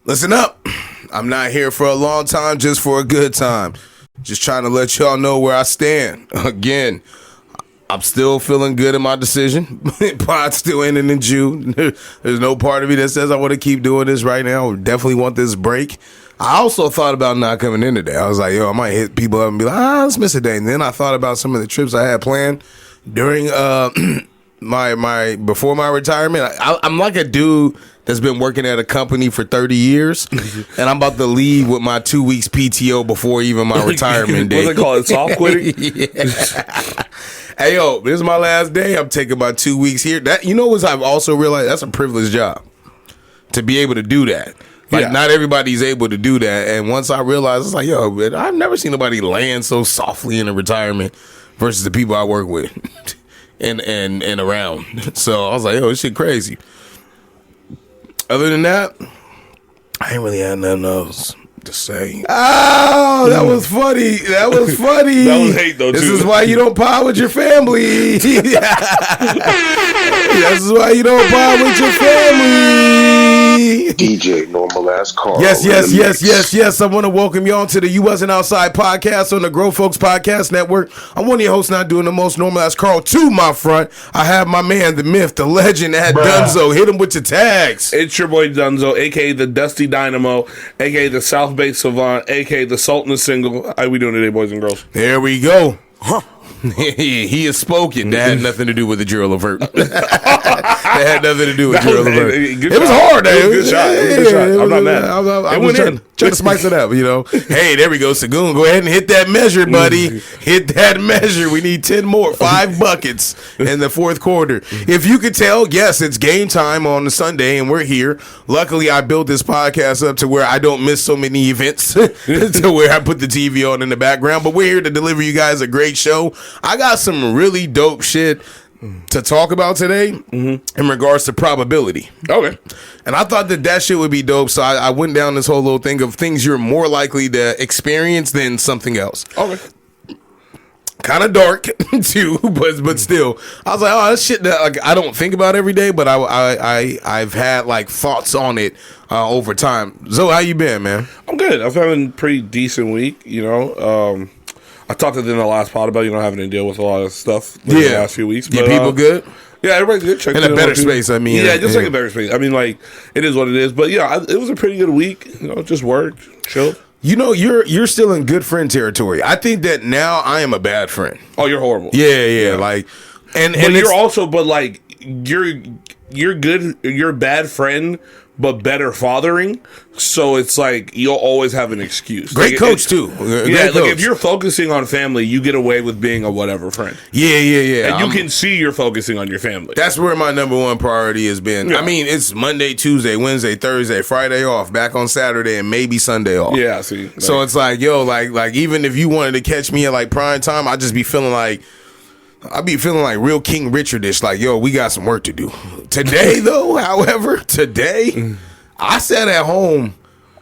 Listen up. I'm not here for a long time, just for a good time. Just trying to let y'all know where I stand. Again, I'm still feeling good in my decision. Pod's still ending in June. There's no part of me that says I want to keep doing this right now. I definitely want this break. I also thought about not coming in today. I was like, I might hit people up and be like, let's miss a day. And then I thought about some of the trips I had planned during my before my retirement. I'm like a dude that's been working at a company for 30 years, and I'm about to leave with my 2 weeks PTO before even my retirement day. What they call it, soft quitting? Hey, this is my last day. I'm taking my 2 weeks here. That what I've also realized, that's a privileged job to be able to do that. Not everybody's able to do that. And once I realized, it's like, man, I've never seen nobody land so softly in a retirement versus the people I work with and around. So I was like, this shit crazy. Other than that, I ain't really had nothing else to say. Oh, that was funny. That was funny. That was hate, though, This too. is why you don't pod with your family. This is why you don't pod with your family. DJ Normal Ass Carl. Yes. I want to welcome y'all to the You Wasn't Outside podcast on the Grow Folks Podcast Network. I'm one of your hosts, not doing the most Normal Ass Carl. To my front, I have my man, the myth, the legend, at Dunzo. Hit him with your tags. It's your boy Dunzo, a.k.a. the Dusty Dynamo, a.k.a. the South Bay Savant, a.k.a. the Sultan of Single. How we doing today, boys and girls? There we go. He has spoken. That had nothing to do with the drill alert. That had nothing to do with drill alert. It was hard. It was a good shot. I'm not mad. I was trying to spice it up, Hey, there we go. Sagoon, go ahead and hit that measure, buddy. Hit that measure. We need 10 more. 5 buckets in the fourth quarter. If you could tell, yes, it's game time on the Sunday, and we're here. Luckily, I built this podcast up to where I don't miss so many events, to where I put the TV on in the background. But we're here to deliver you guys a great show. I got some really dope shit to talk about today in regards to probability. Okay. And I thought that shit would be dope, so I went down this whole little thing of things you're more likely to experience than something else. Okay. Kind of dark too, but still, I was like, that's shit that I don't think about every day, but I've had thoughts on it over time. Zoe, how you been, man? I'm good. I've had a pretty decent week. I talked in the last pod about having to deal with a lot of stuff the last few weeks. But, people good? Yeah, everybody's good. Check in a better space, I mean. Yeah, just like a better space. I mean, it is what it is. But yeah, it was a pretty good week. Just worked, chilled. You're still in good friend territory. I think that now I am a bad friend. Oh, you're horrible. Yeah. And you're also, you're good. You're a bad friend, but better fathering. So it's you'll always have an excuse. Great coach too. Great coach. If you're focusing on family, you get away with being a whatever friend. Yeah. And you can see you're focusing on your family. That's where my number one priority has been. Yeah. I mean, it's Monday, Tuesday, Wednesday, Thursday, Friday off, back on Saturday, and maybe Sunday off. Yeah, I see. So it's even if you wanted to catch me at prime time, I'd just be feeling like real King Richard-ish, we got some work to do. Today, though, however, I sat at home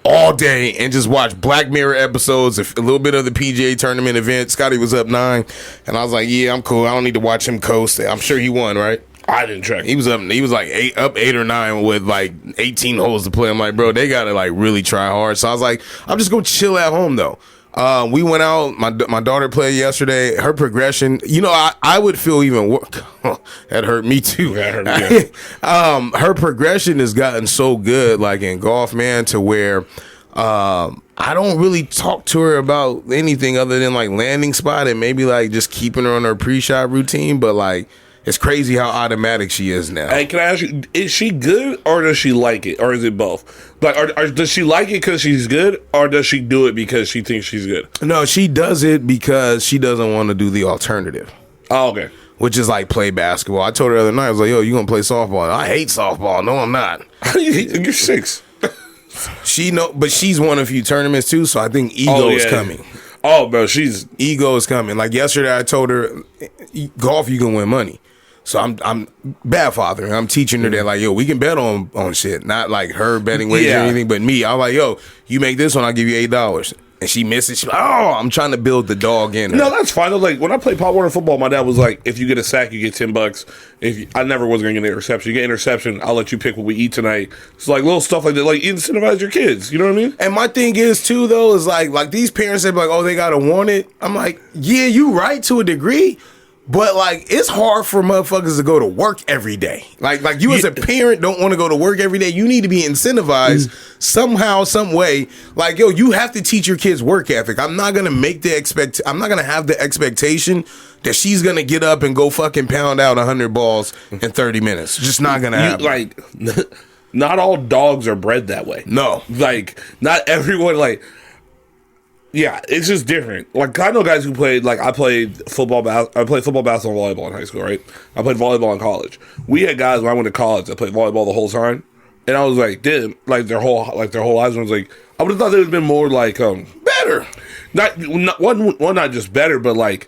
all day and just watched Black Mirror episodes, a little bit of the PGA tournament event. Scotty was up 9, and I was like, yeah, I'm cool. I don't need to watch him coast. I'm sure he won, right? I didn't check. He was up 8 or 9 with 18 holes to play. I'm like, bro, they got to really try hard. So I was like, I'm just going to chill at home, though. We went out. My daughter played yesterday. Her progression, I would feel even worse. That hurt me too. That hurt me. Her progression has gotten so good, in golf, man, to where I don't really talk to her about anything other than landing spot and maybe just keeping her on her pre-shot routine. But it's crazy how automatic she is now. Hey, can I ask you, is she good or does she like it? Or is it both? Does she like it because she's good or does she do it because she thinks she's good? No, she does it because she doesn't want to do the alternative. Oh, okay. Which is play basketball. I told her the other night, I was like, you going to play softball? I hate softball. No, I'm not. You're 6. But she's won a few tournaments too, so I think ego is coming. Oh, bro, ego is coming. Yesterday, I told her, golf, you can win money. So I'm bad father. I'm teaching her that we can bet on shit, not her betting wages or anything, but me. I'm like, you make this one, I'll give you $8. and she misses. She's like, oh, I'm trying to build the dog in her. No, that's fine. Like when I played Pop Warner football, my dad was like, "If you get a sack, you get $10. I never was going to get an interception. You get an interception, I'll let you pick what we eat tonight." It's like little stuff like that, like incentivize your kids. You know what I mean? And my thing is too, though, is like these parents they be like, "Oh, they gotta want it." I'm like, yeah, you right to a degree. But like, it's hard for motherfuckers to go to work every day. Like you as a parent don't want to go to work every day. You need to be incentivized somehow, some way. Like, yo, you have to teach your kids work ethic. I'm not gonna I'm not gonna have the expectation that she's gonna get up and go fucking pound out 100 balls in 30 minutes. Just not gonna happen. Like, not all dogs are bred that way. No, like not everyone like. Yeah, it's just different. Like I know guys who played. Like I played football, basketball, volleyball in high school. Right, I played volleyball in college. We had guys when I went to college that played volleyball the whole time, and I was like, damn, like their whole lives. I was like, I would have thought they would have been more like better. Not not just better, but like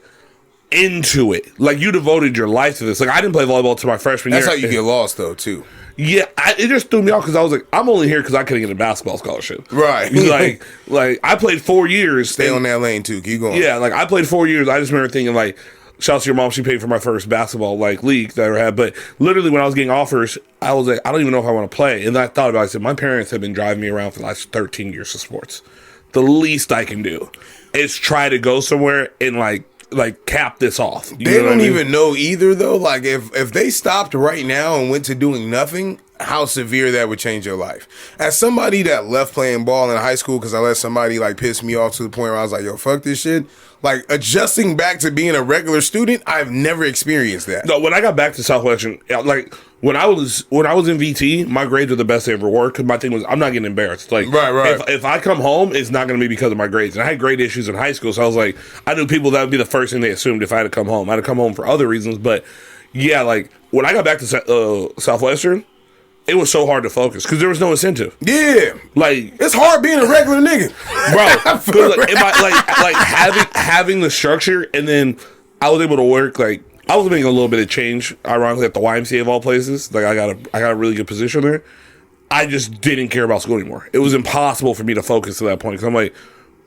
into it. Like you devoted your life to this. Like I didn't play volleyball till my freshman year. That's how you get lost, though, too. Yeah, it just threw me off because I was like, I'm only here because I couldn't get a basketball scholarship. Right. like I played 4 years. Stay on that lane too. Keep going. Yeah, like I played 4 years. I just remember thinking like, shout out to your mom. She paid for my first basketball like league that I ever had. But literally when I was getting offers, I was like, I don't even know if I want to play. And I thought about it. I said, my parents have been driving me around for the last 13 years of sports. The least I can do is try to go somewhere and like cap this off. They don't even know either though. Like if they stopped right now and went to doing nothing, how severe that would change your life. As somebody that left playing ball in high school because I let somebody like piss me off to the point where I was like, yo, fuck this shit. Like adjusting back to being a regular student, I've never experienced that. No, when I got back to Southwestern, like when I was in VT, my grades were the best they ever were. Because my thing was, I'm not getting embarrassed. Like, right. If I come home, it's not going to be because of my grades. And I had grade issues in high school, so I was like, I knew people that would be the first thing they assumed if I had to come home. I had to come home for other reasons, but yeah, like when I got back to Southwestern, it was so hard to focus because there was no incentive. Yeah, like it's hard being a regular nigga, bro. like having the structure, and then I was able to work. Like I was making a little bit of change, ironically, at the YMCA of all places. Like I got a really good position there. I just didn't care about school anymore. It was impossible for me to focus to that point because I'm like,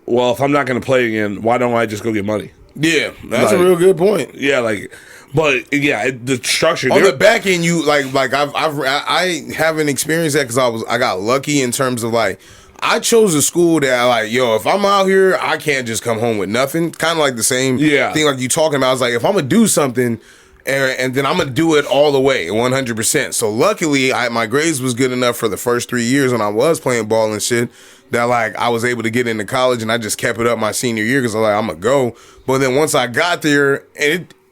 well, if I'm not going to play again, why don't I just go get money? Yeah, that's a real good point. Yeah, like. But yeah, the structure on the back end, you I haven't experienced that because I got lucky in terms of like I chose a school that like if I'm out here I can't just come home with nothing. Kind of like the same thing like you talking about. I was like if I'm gonna do something and then I'm gonna do it all the way 100%. So luckily my grades was good enough for the first 3 years when I was playing ball and shit that like I was able to get into college and I just kept it up my senior year because I was like I'm gonna go. But then once I got there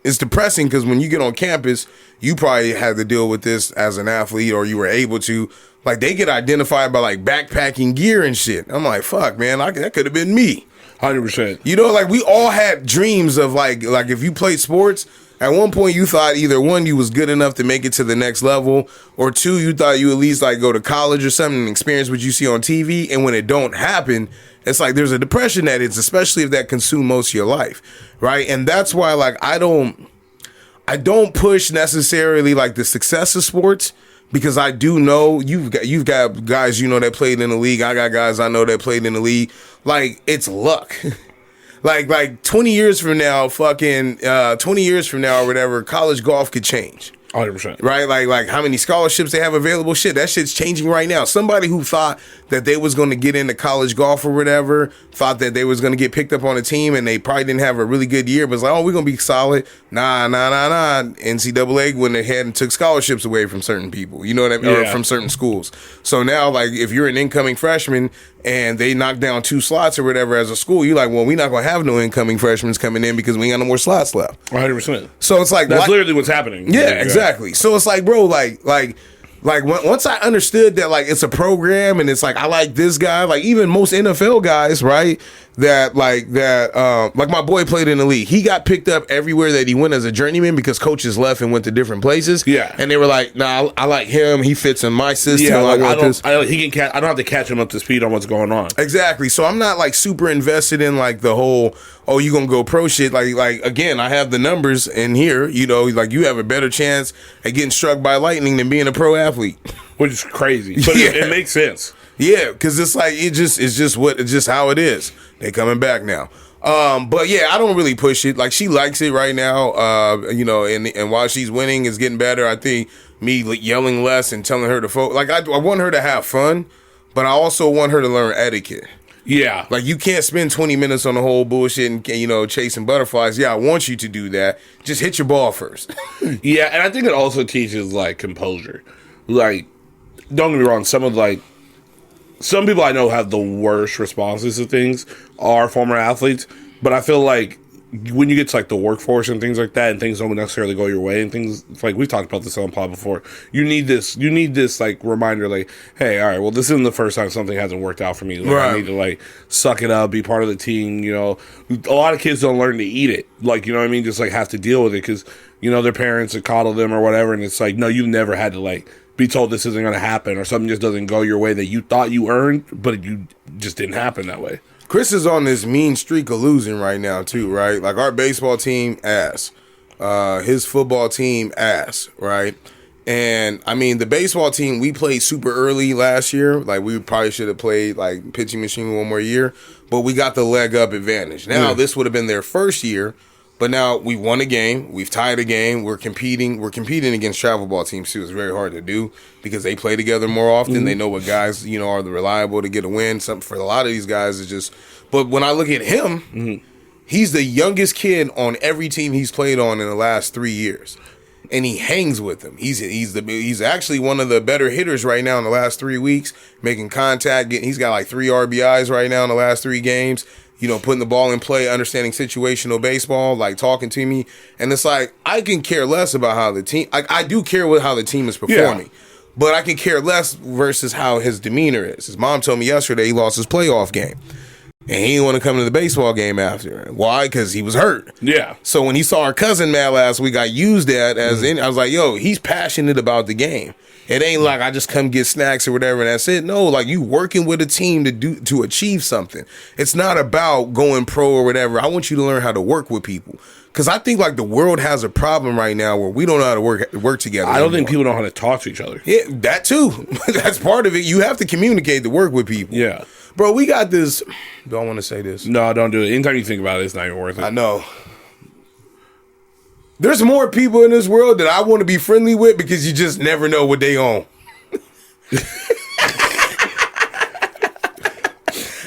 it's depressing because when you get on campus, you probably had to deal with this as an athlete or you were able to. Like, they get identified by, like, backpacking gear and shit. I'm like, fuck, man, that could have been me. 100%. You know, like, we all had dreams of, like if you played sports, at one point you thought either, one, you was good enough to make it to the next level, or two, you thought you at least, like, go to college or something and experience what you see on TV, and when it don't happen, it's like there's a depression that it's, especially if that consume most of your life, right? And that's why, like, I don't push necessarily like the success of sports because I do know you've got guys that played in the league. I got guys I know that played in the league. Like it's luck. like 20 years from now, or whatever, college golf could change. 100%. Right? Like how many scholarships they have available. Shit, that shit's changing right now. Somebody who thought that they was going to get into college golf or whatever, thought that they was going to get picked up on a team and they probably didn't have a really good year, but was like, oh, we're going to be solid. Nah. NCAA went ahead and took scholarships away from certain people, you know what I mean? Or from certain schools. So now, like, if you're an incoming freshman and they knock down 2 slots or whatever as a school, you're like, well, we're not going to have no incoming freshmen coming in because we ain't got no more slots left. 100%. So it's like... That's literally what's happening. Yeah, exactly. So it's like, bro, like once I understood that, like, it's a program and it's like, I like this guy, like even most NFL guys, right? Like my boy played in the league. He got picked up everywhere that he went as a journeyman because coaches left and went to different places. Yeah. And they were like, nah, I like him. He fits in my system. Yeah, like, I don't have to catch him up to speed on what's going on. Exactly. So I'm not like super invested in like the whole, oh, you gonna go pro shit. Like again, I have the numbers in here, like you have a better chance at getting struck by lightning than being a pro athlete. Which is crazy. But it makes sense. Yeah, because it's like it's just how it is. They coming back now. But yeah, I don't really push it. Like she likes it right now. And while she's winning, it's getting better. I think me yelling less and telling her to focus. Like I want her to have fun, but I also want her to learn etiquette. Yeah. Like you can't spend 20 minutes on the whole bullshit and chasing butterflies. Yeah, I want you to do that. Just hit your ball first. Yeah, and I think it also teaches like composure. Like, don't get me wrong, some people I know have the worst responses to things are former athletes, but I feel like when you get to like the workforce and things like that, and things don't necessarily go your way, and things like we've talked about this on pod before, you need this like reminder, like, hey, all right, well, this isn't the first time something hasn't worked out for me. Like, right. I need to like suck it up, be part of the team. A lot of kids don't learn to eat it, like, you know what I mean, just like have to deal with it because their parents have coddled them or whatever, and it's like, no, you've never had to like be told this isn't going to happen or something just doesn't go your way that you thought you earned, but you just didn't happen that way. Chris is on this mean streak of losing right now too, right? Like our baseball team ass, his football team ass, right? And I mean the baseball team, we played super early last year. Like we probably should have played like pitching machine one more year, but we got the leg up advantage. Now this would have been their first year. But now we won a game, we've tied a game, we're competing against travel ball teams too. It's very hard to do because they play together more often. Mm-hmm. They know what guys, are the reliable to get a win. Something for a lot of these guys is just, but when I look at him, mm-hmm. he's the youngest kid on every team he's played on in the last 3 years. And he hangs with them. He's actually one of the better hitters right now in the last 3 weeks, making contact. He's got like 3 RBIs right now in the last 3 games. Putting the ball in play, understanding situational baseball, like talking to me. And it's like, I can care less about how the team, I do care how the team is performing, but I can care less versus how his demeanor is. His mom told me yesterday he lost his playoff game. And he didn't want to come to the baseball game after. Why? Because he was hurt. Yeah. So when he saw our cousin mad last week, I used that as I was like, yo, he's passionate about the game. It ain't like I just come get snacks or whatever and that's it. No, like you working with a team to achieve something. It's not about going pro or whatever. I want you to learn how to work with people. Because I think like the world has a problem right now where we don't know how to work together. I don't think people know how to talk to each other. Yeah, that too. That's part of it. You have to communicate to work with people. Yeah. Bro, we got this. Do I want to say this? No, don't do it. Anytime you think about it, it's not even worth it. I know. There's more people in this world that I want to be friendly with because you just never know what they own.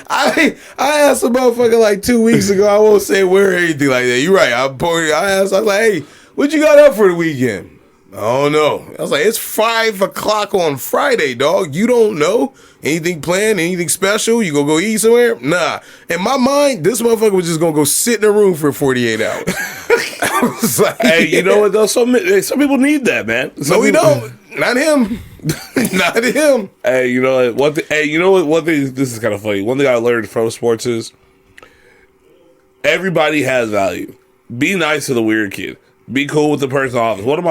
I asked a motherfucker like 2 weeks ago. I won't say where or anything like that. You're right. I asked. I was like, hey, what you got up for the weekend? I don't know. I was like, it's 5 o'clock on Friday, dog. You don't know? Anything planned? Anything special? You gonna go eat somewhere? Nah. In my mind, this motherfucker was just gonna go sit in a room for 48 hours. I was like, hey, you know what though? Some people need that, man. We don't. Not him. Not him. Hey, you know what? One thing. This is kind of funny. One thing I learned from sports is everybody has value. Be nice to the weird kid. Be cool with the person off. One of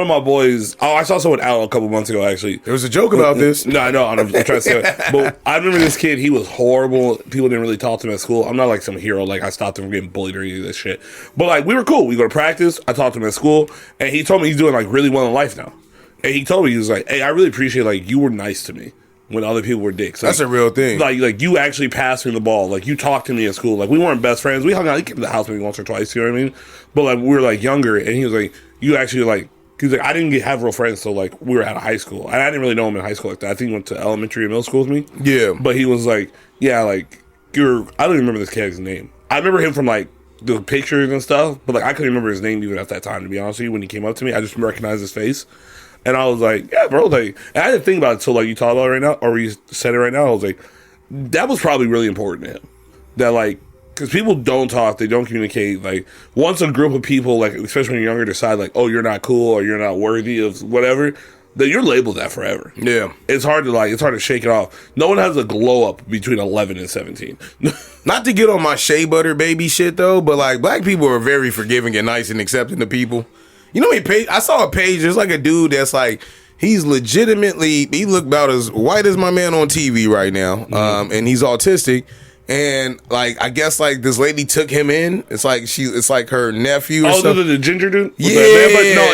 my boys. Oh, I saw someone out a couple months ago. Actually, there was a joke about this. No, I know. I'm trying to say it. But I remember this kid. He was horrible. People didn't really talk to him at school. I'm not like some hero. Like I stopped him from getting bullied or any of this shit. But like we were cool. We go to practice. I talked to him at school, and he told me he's doing like really well in life now. And he told me he was like, "Hey, I really appreciate like you were nice to me when other people were dicks. Like, that's a real thing. Like you actually passed me the ball. Like you talked to me at school. Like we weren't best friends. We hung out. He came to the house maybe once or twice. You know what I mean? But like we were like younger, and he was like, you actually like. He's like, I didn't have real friends until like we were out of high school, and I didn't really know him in high school like that. I think he went to elementary and middle school with me. Yeah, but he was like, yeah, like I don't even remember this kid's name. I remember him from like the pictures and stuff, but like I couldn't remember his name even at that time. To be honest with you, when he came up to me, I just recognized his face. And I was like, yeah, bro. Like, and I didn't think about it until like you talked about it right now, or you said it right now. I was like, that was probably really important to him. That like, because people don't talk, they don't communicate. Like, once a group of people, like especially when you're younger, decide like, oh, you're not cool or you're not worthy of whatever, then you're labeled that forever. Yeah, it's hard to shake it off. No one has a glow up between 11 and 17. Not to get on my shea butter baby shit though, but like black people are very forgiving and nice and accepting to people. You know, I saw a page. There's like a dude that's like, he's legitimately, he looked about as white as my man on TV right now, and he's autistic, And like I guess like this lady took him in. It's like her nephew or Oh, something. the ginger dude? Yeah. No,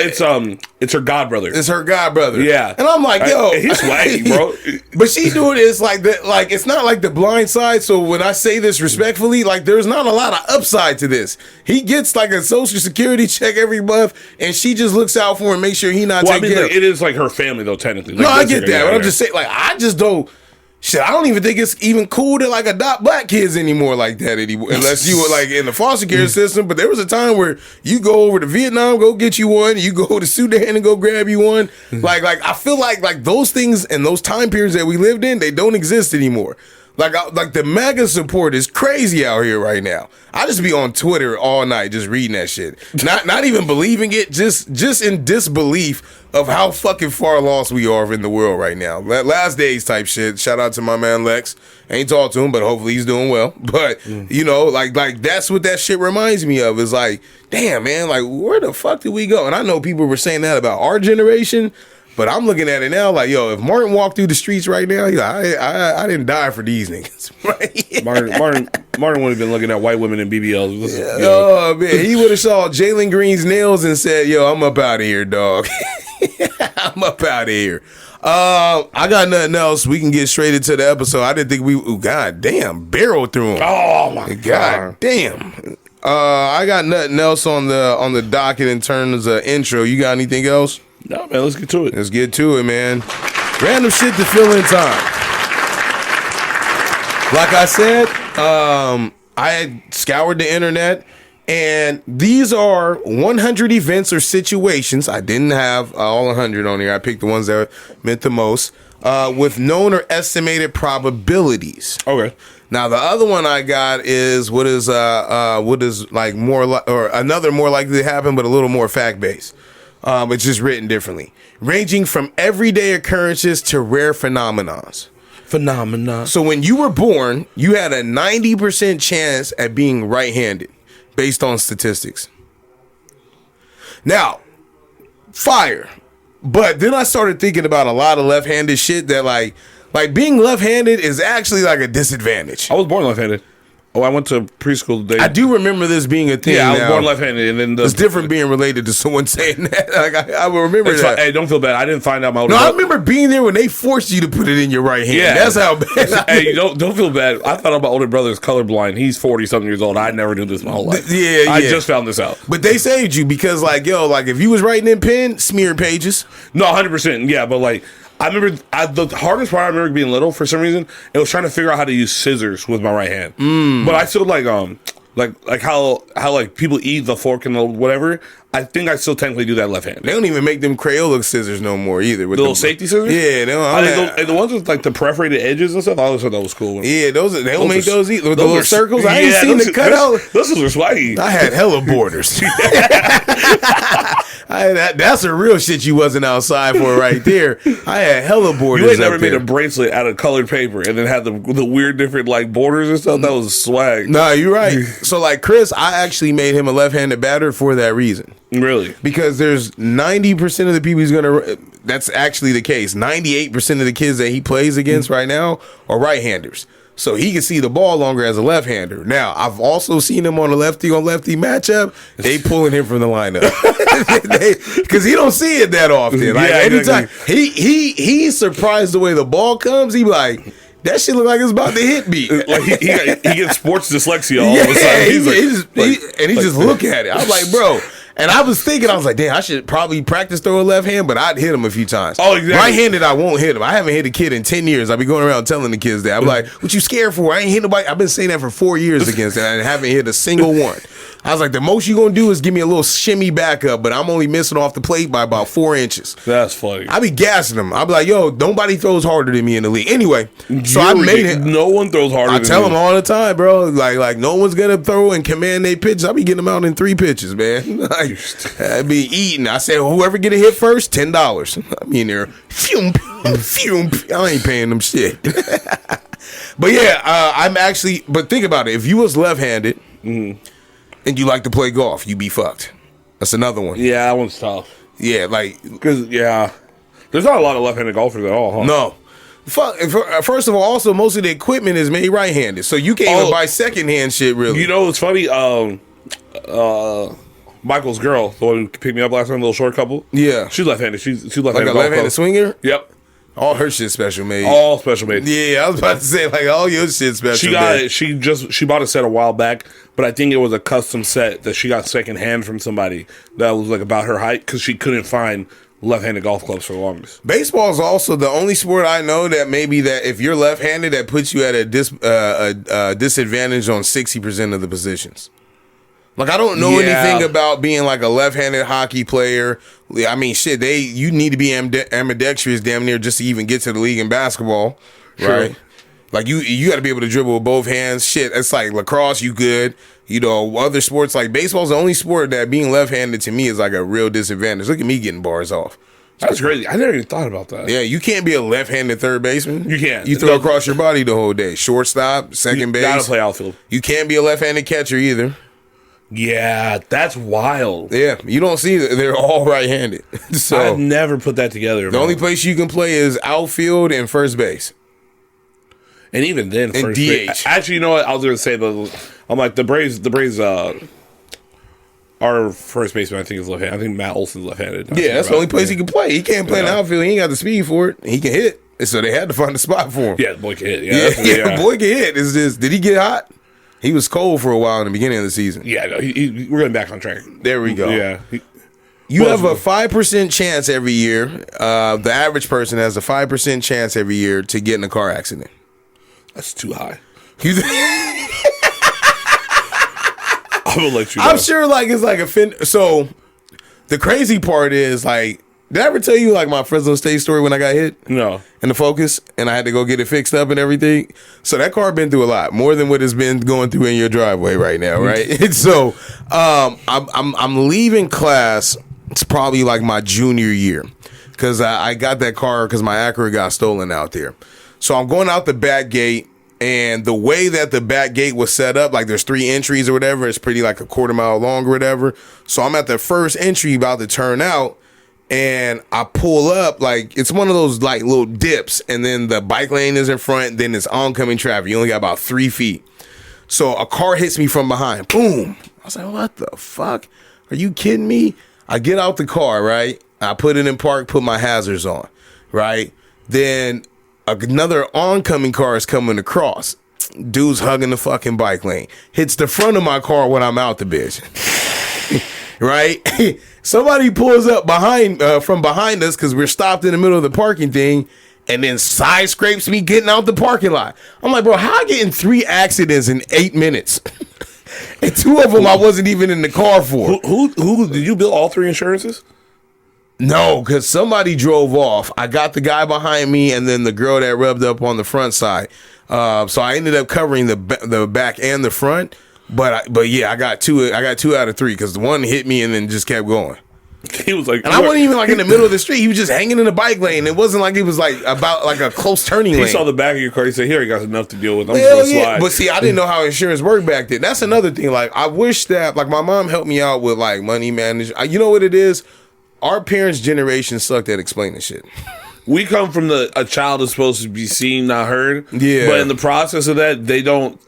it's her godbrother. It's her godbrother. Yeah. And I'm like, yo, he's swaggy, bro. But she doing this like that, like it's not like The Blind Side. So when I say this respectfully, like there's not a lot of upside to this. He gets like a social security check every month, and she just looks out for him, make sure he not taking care of. It is like her family though, technically. Like, No, I get that, but I'm just saying, like I just don't. Shit, I don't even think it's even cool to like adopt black kids anymore like that anymore, unless you were like in the foster care system. But there was a time where you go over to Vietnam, go get you one. You go to Sudan and go grab you one. Like I feel like those things and those time periods that we lived in, they don't exist anymore. Like the MAGA support is crazy out here right now. I just be on Twitter all night just reading that shit. Not even believing it, just in disbelief of how fucking far lost we are in the world right now. Last days type shit. Shout out to my man Lex. Ain't talked to him, but hopefully he's doing well. But you know, like that's what that shit reminds me of. Is like, damn man, like where the fuck did we go? And I know people were saying that about our generation. But I'm looking at it now like, yo, if Martin walked through the streets right now, he's like, I didn't die for these niggas. Right? Martin would have been looking at white women in BBLs. Listen, oh, man. He would have saw Jalen Green's nails and said, yo, I'm up out of here, dog. I'm up out of here. I got nothing else. We can get straight into the episode. I didn't think God damn, barrel through him. Oh, my God. Damn. I got nothing else on the docket in terms of intro. You got anything else? No, man, let's get to it. Let's get to it, man. Random shit to fill in time. Like I said, I had scoured the internet, and these are 100 events or situations. I didn't have all 100 on here. I picked the ones that meant the most, with known or estimated probabilities. Okay. Now the other one I got is what is like or another more likely to happen, but a little more fact based. It's just written differently, ranging from everyday occurrences to rare phenomenons. So when you were born, you had a 90% chance at being right-handed, based on statistics. Now, fire. But then I started thinking about a lot of left-handed shit that like being left-handed is actually like a disadvantage. I was born left-handed. Oh, I went to preschool today. I do remember this being a thing. Yeah, I was now. born left-handed, and then it's different being related to someone saying that. Like I will remember that. Fine. Hey, don't feel bad. I didn't find out my older No, brother. I remember being there when they forced you to put it in your right hand. Yeah, That's how bad. Hey, don't feel bad. I thought my older brother is colorblind. He's 40-something years old. I never knew this my whole life. Yeah. I just found this out. But they saved you because, like, if you was writing in pen, smear pages. No, 100%. Yeah, but like. I remember the hardest part. I remember being little for some reason. It was trying to figure out how to use scissors with my right hand. But I still like how like people eat the fork and the whatever. I think I still technically do that left hand. They don't even make them Crayola scissors no more either. With the little safety scissors. Yeah, the ones with like the perforated edges and stuff. I always thought that was cool. Yeah, they don't make those either. With the little circles. I ain't seen the cutout. Those are swaggy. I had hella borders. That's a real shit you wasn't outside for right there. I had hella borders. You ain't never made a bracelet out of colored paper and then had the weird different like borders and stuff. That was swag. Nah, you're right. So like Chris, I actually made him a left-handed batter for that reason. Really? Because there's 90% of the people he's gonna. That's actually the case. 98% of the kids that he plays against right now are right-handers. So he can see the ball longer as a left-hander. Now, I've also seen him on a lefty-on-lefty matchup. They pulling him from the lineup. Because he don't see it that often. Like, anytime he's surprised the way the ball comes, he be like, that shit look like it's about to hit me. Like he gets sports dyslexia all of a sudden. He just look at it. I was like, bro. And I was thinking, I was like, damn, I should probably practice throwing left hand, but I'd hit him a few times. Oh, exactly. Right-handed, I won't hit him. I haven't hit a kid in 10 years. I be going around telling the kids that. I'm like, what you scared for? I ain't hit nobody. I've been saying that for 4 years against that. I haven't hit a single one. I was like, the most you gonna do is give me a little shimmy back up, but I'm only missing off the plate by about 4 inches. That's funny. I be gassing him. I be like, yo, nobody throws harder than me in the league. Anyway, so I made it. No one throws harder than me. I tell them all the time, bro. Like no one's gonna throw and command their pitches. I be getting them out in 3 pitches, man. Like, I be eating. I said, whoever get a hit first, $10. I mean, there, I ain't paying them shit. But yeah, I'm actually. But think about it. If you was left-handed. And you like to play golf, you be fucked. That's another one. Yeah, that one's tough. Yeah, like because there's not a lot of left-handed golfers at all, huh? No. First of all, also most of the equipment is made right-handed, so you can't even buy secondhand shit. Really, You know, it's funny. Michael's girl, the one who picked me up last time, the little short couple. Yeah, she's left-handed. She's like left-handed. a left-handed swinger. Yep. All her shit special made. All special made. Yeah, I was about to say like all your shit special. She bought a set a while back, but I think it was a custom set that she got secondhand from somebody that was like about her height because she couldn't find left-handed golf clubs for the longest. Baseball is also the only sport I know that maybe that if you're left-handed, that puts you at a disadvantage on 60% of the positions. Like I don't know anything about being like a left-handed hockey player. I mean, shit, you need to be ambidextrous damn near just to even get to the league in basketball, right? Like you got to be able to dribble with both hands. Shit, it's like lacrosse. You good? You know, other sports like baseball's the only sport that being left-handed to me is like a real disadvantage. Look at me getting bars off. That's crazy. I never even thought about that. Yeah, you can't be a left-handed third baseman. You can't. You throw across your body the whole day. Shortstop, second base. Gotta play outfield. You can't be a left-handed catcher either. Yeah, that's wild. Yeah, you don't see that they're all right-handed. So I've never put that together. The only place you can play is outfield and first base. And even then, and first DH. Base. Actually, you know what? I was going to say, I'm like, the Braves, our first baseman, I think, is left-handed. I think Matt Olson's left-handed. Yeah, that's the only place he can play. He can't play in the outfield. He ain't got the speed for it. He can hit. And so they had to find a spot for him. Yeah, the boy can hit. Yeah, the boy can hit. It's just, did he get hot? He was cold for a while in the beginning of the season. Yeah, no, we're getting back on track. There we go. Yeah. You have a 5% chance every year. The average person has a 5% chance every year to get in a car accident. That's too high. I'm gonna let you know. I'm sure like it's like a so the crazy part is like, did I ever tell you like my Fresno State story when I got hit? No. In the Focus and I had to go get it fixed up and everything. So that car been through a lot, more than what has been going through in your driveway right now, right? So I'm leaving class. It's probably like my junior year because I got that car because my Acura got stolen out there. So I'm going out the back gate, and the way that the back gate was set up, like there's 3 entries or whatever, it's pretty like a quarter mile long or whatever. So I'm at the first entry about to turn out, and I pull up, like it's one of those like little dips, and then the bike lane is in front, then it's oncoming traffic. You only got about 3 feet. So a car hits me from behind. Boom. I was like, what the fuck? Are you kidding me? I get out the car, right? I put it in park, put my hazards on, right? Then another oncoming car is coming across. Dude's hugging the fucking bike lane. Hits the front of my car when I'm out the bitch. Right? Somebody pulls up from behind us because we're stopped in the middle of the parking thing, and then side scrapes me getting out the parking lot. I'm like, bro, how I get in 3 accidents in 8 minutes? And 2 of them I wasn't even in the car for. Who did you bill all 3 insurances? No, because somebody drove off. I got the guy behind me and then the girl that rubbed up on the front side. So I ended up covering the back and the front. But yeah, I got 2 out of 3 because the one hit me and then just kept going. He was like, and I wasn't even like in the middle of the street. He was just hanging in the bike lane. It wasn't like it was like about like a close turning lane. He saw the back of your car. He said, "Here, he got enough to deal with. I'm just gonna slide." But see, I didn't know how insurance worked back then. That's another thing. Like, I wish that like my mom helped me out with like money management. You know what it is? Our parents' generation sucked at explaining shit. We come from a child is supposed to be seen, not heard. Yeah. But in the process of that, they don't.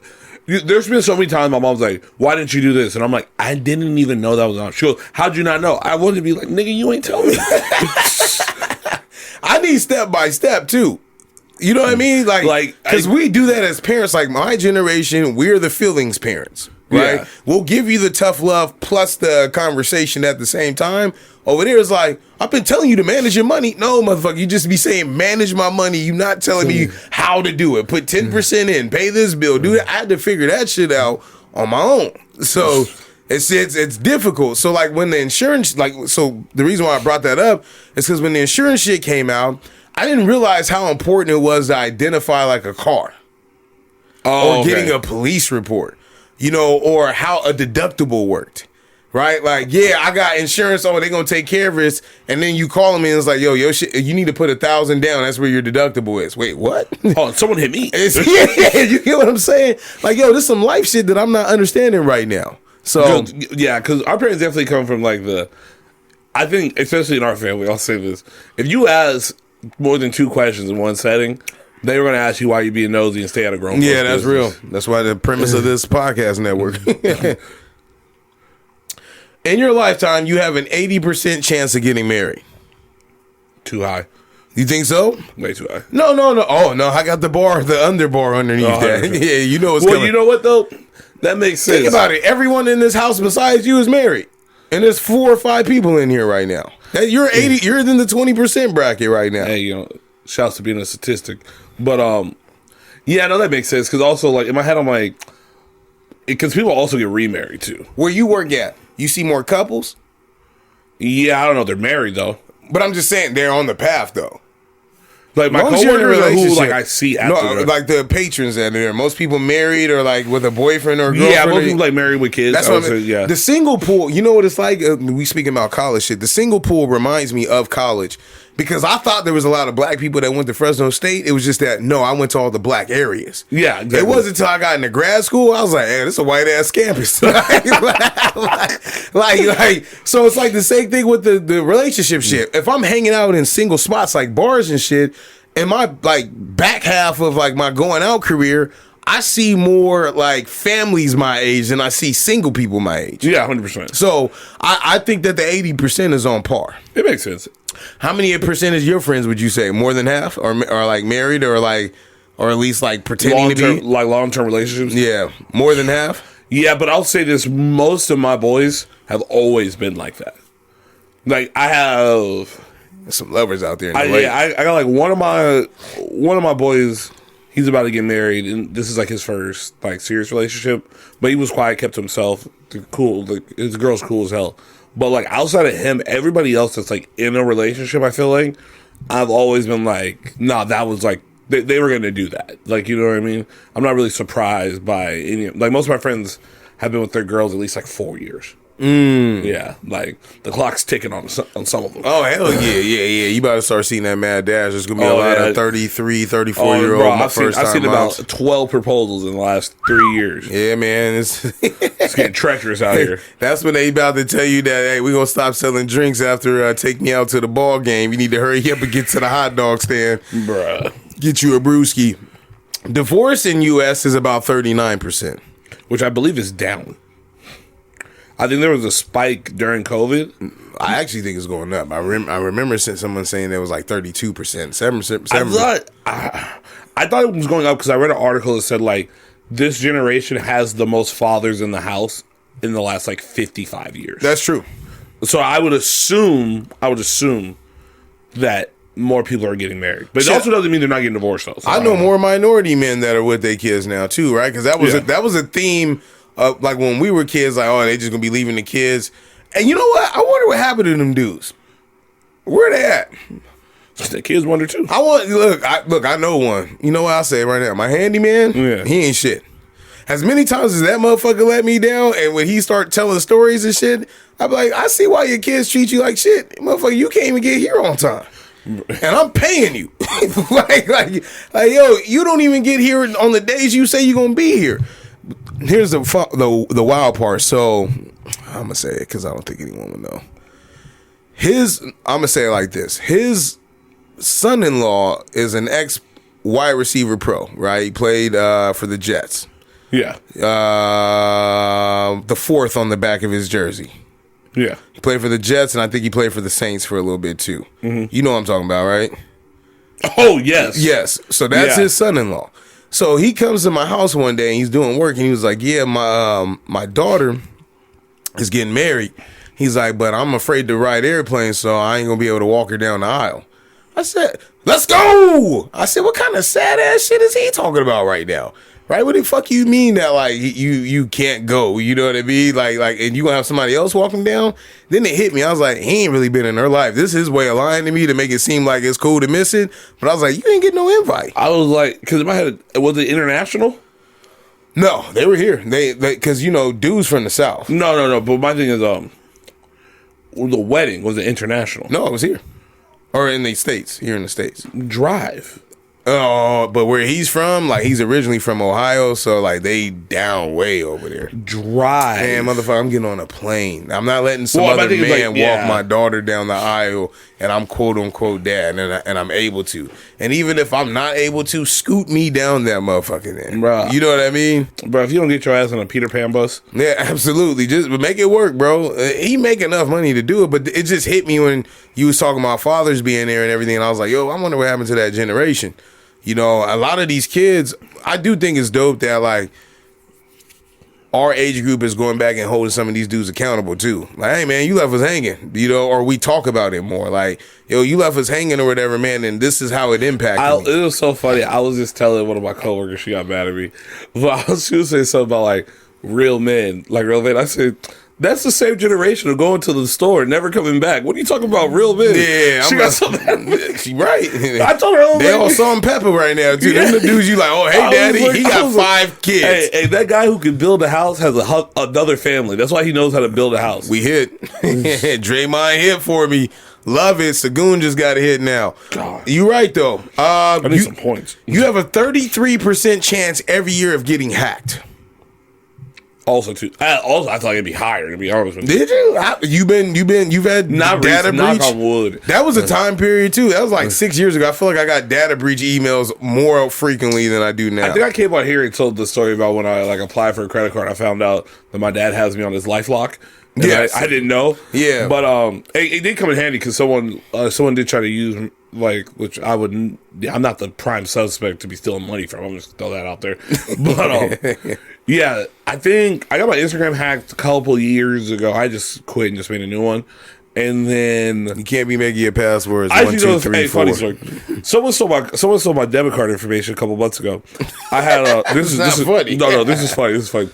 There's been so many times my mom's like, "Why didn't you do this?" And I'm like, "I didn't even know that was on." She goes, "How'd you not know?" I wanted to be like, "Nigga, you ain't tell me." I need step by step too. You know what I mean? Like, because we do that as parents. Like my generation, we're the feelings parents, right? Yeah. We'll give you the tough love plus the conversation at the same time. Over there is like, I've been telling you to manage your money. No, motherfucker, you just be saying manage my money. You not telling me how to do it. Put 10% in, pay this bill, do that. I had to figure that shit out on my own. So it's difficult. So like when the insurance, so the reason why I brought that up is because when the insurance shit came out, I didn't realize how important it was to identify like a car or getting a police report, you know, or how a deductible worked. Right? Like, yeah, I got insurance. Oh, they're going to take care of this. And then you call them and it's like, yo, shit, you need to put $1,000 down. That's where your deductible is. Wait, what? Oh, someone hit me. Yeah, you get what I'm saying? Like, yo, this is some life shit that I'm not understanding right now. So, yeah, because our parents definitely come from like I think, especially in our family, I'll say this. If you ask more than 2 questions in one setting, They were going to ask you why you being nosy and stay out of grown. Yeah, that's business. Real. That's why the premise of this podcast network. In your lifetime, you have an 80% chance of getting married. Too high. You think so? Way too high. No. Oh, no. I got the underbar underneath that. Yeah, you know what's coming. You know what, though? That makes sense. Think about it. Everyone in this house besides you is married. And there's 4 or 5 people in here right now. You're 80. You're in the 20% bracket right now. Hey, shouts to being a statistic. But, yeah, no, that makes sense. Because also, like, in my head, I'm like, because people also get remarried, too. Where you work at, you see more couples? Yeah, I don't know. They're married, though. But I'm just saying, they're on the path, though. Like, my coworkers are who, like, I see after like the patrons that are there. Most people married or, like, with a boyfriend or a girlfriend. Yeah, most people, like, married with kids. That's what I'm saying. Yeah. The single pool, you know what it's like? We speaking about college shit. The single pool reminds me of college. Because I thought there was a lot of black people that went to Fresno State. It was just that, no, I went to all the black areas. Yeah, exactly. It wasn't until I got into grad school, I was like, hey, this is a white-ass campus. So it's like the same thing with the relationship shit. If I'm hanging out in single spots like bars and shit, in my, like, back half of, like, my going out career, I see more, like, families my age than I see single people my age. Yeah, 100%. So I think that the 80% is on par. It makes sense. How many percentage of your friends would you say? More than half? Or like married or like, or at least like pretending to be? Like long-term relationships? Yeah. More than half? Yeah, but I'll say this. Most of my boys have always been like that. Like, I have... There's some lovers out there. I got like one of my boys, he's about to get married, and this is like his first like serious relationship. But he was quiet, kept to himself. Cool. Like, his girl's cool as hell. But, like, outside of him, everybody else that's, like, in a relationship, I feel like, I've always been like, nah, that was, like, they were going to do that. Like, you know what I mean? I'm not really surprised by any... Like, most of my friends have been with their girls at least, like, 4 years. Yeah, like, the clock's ticking on some of them. Oh, hell yeah. You about to start seeing that mad dash. There's going to be a lot of 33, 34-year-old I've seen about 12 proposals in the last 3 years. Yeah, man. It's getting treacherous out here. That's when they about to tell you that, hey, we're going to stop selling drinks after take me out to the ball game. You need to hurry up and get to the hot dog stand. Bruh. Get you a brewski. Divorce in U.S. is about 39%. Which I believe is down. I think there was a spike during COVID. I actually think it's going up. I remember someone saying there was like 32%, 7%. I thought it was going up because I read an article that said, like, this generation has the most fathers in the house in the last, like, 55 years. That's true. So I would assume that more people are getting married. But it also doesn't mean they're not getting divorced, though. So I know more minority men that are with their kids now, too, right? Because that was a theme of, like, when we were kids, like, oh, they just going to be leaving the kids. And you know what? I wonder what happened to them dudes. Where they at? The kids wonder, too. I know one. You know what I'll say right now? My handyman, he ain't shit. As many times as that motherfucker let me down, and when he start telling stories and shit, I'm like, I see why your kids treat you like shit. Motherfucker, you can't even get here on time. And I'm paying you. like, yo, you don't even get here on the days you say you're going to be here. Here's the wild part. So, I'm going to say it because I don't think anyone would know. I'm going to say it like this. His son-in-law is an ex-wide receiver pro, right? He played for the Jets. Yeah. The 4th on the back of his jersey. Yeah. He played for the Jets, and I think he played for the Saints for a little bit, too. Mm-hmm. You know what I'm talking about, right? Oh, yes. Yes. So that's his son-in-law. So he comes to my house one day, and he's doing work, and he was like, yeah, my daughter is getting married. He's like, but I'm afraid to ride airplanes, so I ain't going to be able to walk her down the aisle. I said, let's go. I said, what kind of sad-ass shit is he talking about right now? Right? What the fuck you mean that, like, you can't go? You know what I mean? Like, and you gonna have somebody else walking down? Then it hit me. I was like, he ain't really been in her life. This is his way of lying to me to make it seem like it's cool to miss it. But I was like, you ain't get no invite. I was like, because in my head, was it international? No, they were here. They because, you know, dudes from the South. No. But my thing is, the wedding, was it international? No, it was here. Or in the States. Here in the States. Drive. Oh, but where he's from, like, he's originally from Ohio, so, like, they down way over there. Drive. Man, motherfucker, I'm getting on a plane. I'm not letting some other man walk my daughter down the aisle and I'm quote unquote dad, and I'm able to. And even if I'm not able to, scoot me down that motherfucker then. Bro. You know what I mean? Bro, if you don't get your ass on a Peter Pan bus. Yeah, absolutely. Just make it work, bro. He make enough money to do it, but it just hit me when you was talking about fathers being there and everything, and I was like, yo, I wonder what happened to that generation. You know, a lot of these kids, I do think it's dope that, like, our age group is going back and holding some of these dudes accountable too. Like, hey man, you left us hanging, you know, or we talk about it more. Like, yo, you left us hanging or whatever, man, and this is how it impacted me. It was so funny. I was just telling one of my coworkers, she got mad at me, but she was saying something about like real men. I said, that's the same generation of going to the store and never coming back. What are you talking about, real men? Yeah, she got something. She right. I told her, they all salt and pepper right now, too. Yeah. Them the dudes you like, oh, hey, daddy, like, he got 5 kids. Hey, that guy who can build a house has another family. That's why he knows how to build a house. We hit. Draymond hit for me. Love it. Sagoon just got a hit now. God. You right, though. I need some points. You have a 33% chance every year of getting hacked. Also, I thought it'd be higher. To be honest with you, did you? You've had not data breach. Knock on wood. That was a time period too. That was like 6 years ago. I feel like I got data breach emails more frequently than I do now. I think I came out here and told the story about when I applied for a credit card. I found out that my dad has me on his LifeLock. Yeah, I didn't know. Yeah, but it did come in handy because someone did try to use which I wouldn't. I'm not the prime suspect to be stealing money from. I'm just throw that out there. But yeah, I think I got my Instagram hacked a couple years ago. I just quit and just made a new one. And then you can't be making your passwords 1, 2, 3, 4. Funny story. Someone stole my debit card information a couple months ago. I had this is funny. No, this is funny. This is funny.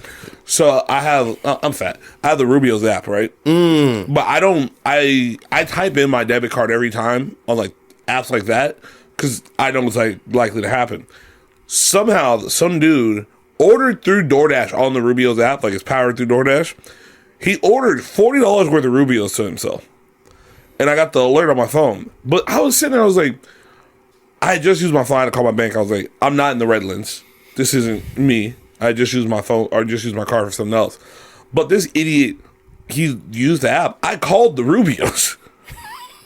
So I have I'm fat. I have the Rubio's app, right? But I don't. I type in my debit card every time on like apps like that because I know it's like likely to happen. Somehow, some dude ordered through DoorDash on the Rubio's app, like it's powered through DoorDash. He ordered $40 worth of Rubios to himself. And I got the alert on my phone. But I was sitting there, I was like, I had just used my phone to call my bank. I was like, I'm not in the Redlands. This isn't me. I just used my phone or just used my card for something else. But this idiot, he used the app. I called the Rubios.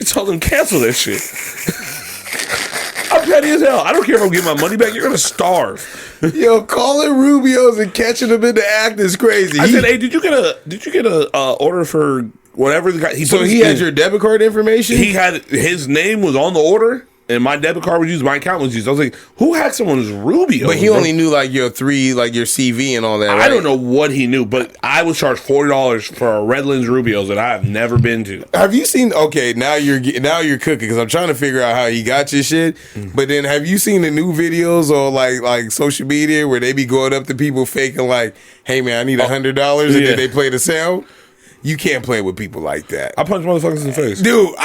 I told them cancel that shit. I'm petty as hell. I don't care if I'm getting my money back. You're going to starve. Yo, calling Rubio's and catching them in the act is crazy. I said, hey, did you get a order for whatever the guy? He had your debit card information? He had, his name was on the order, and my debit card was used, my account was used. I was like, who hacked someone's Rubio? But he only knew like your CV and all that, right? I don't know what he knew, but I was charged $40 for a Redlands Rubio's that I have never been to. Have you seen, okay, now you're cooking, because I'm trying to figure out how he got your shit, but then have you seen the new videos on like social media where they be going up to people faking like, hey man, I need $100, and then they play the sound? You can't play with people like that. I punch motherfuckers in the face. Dude,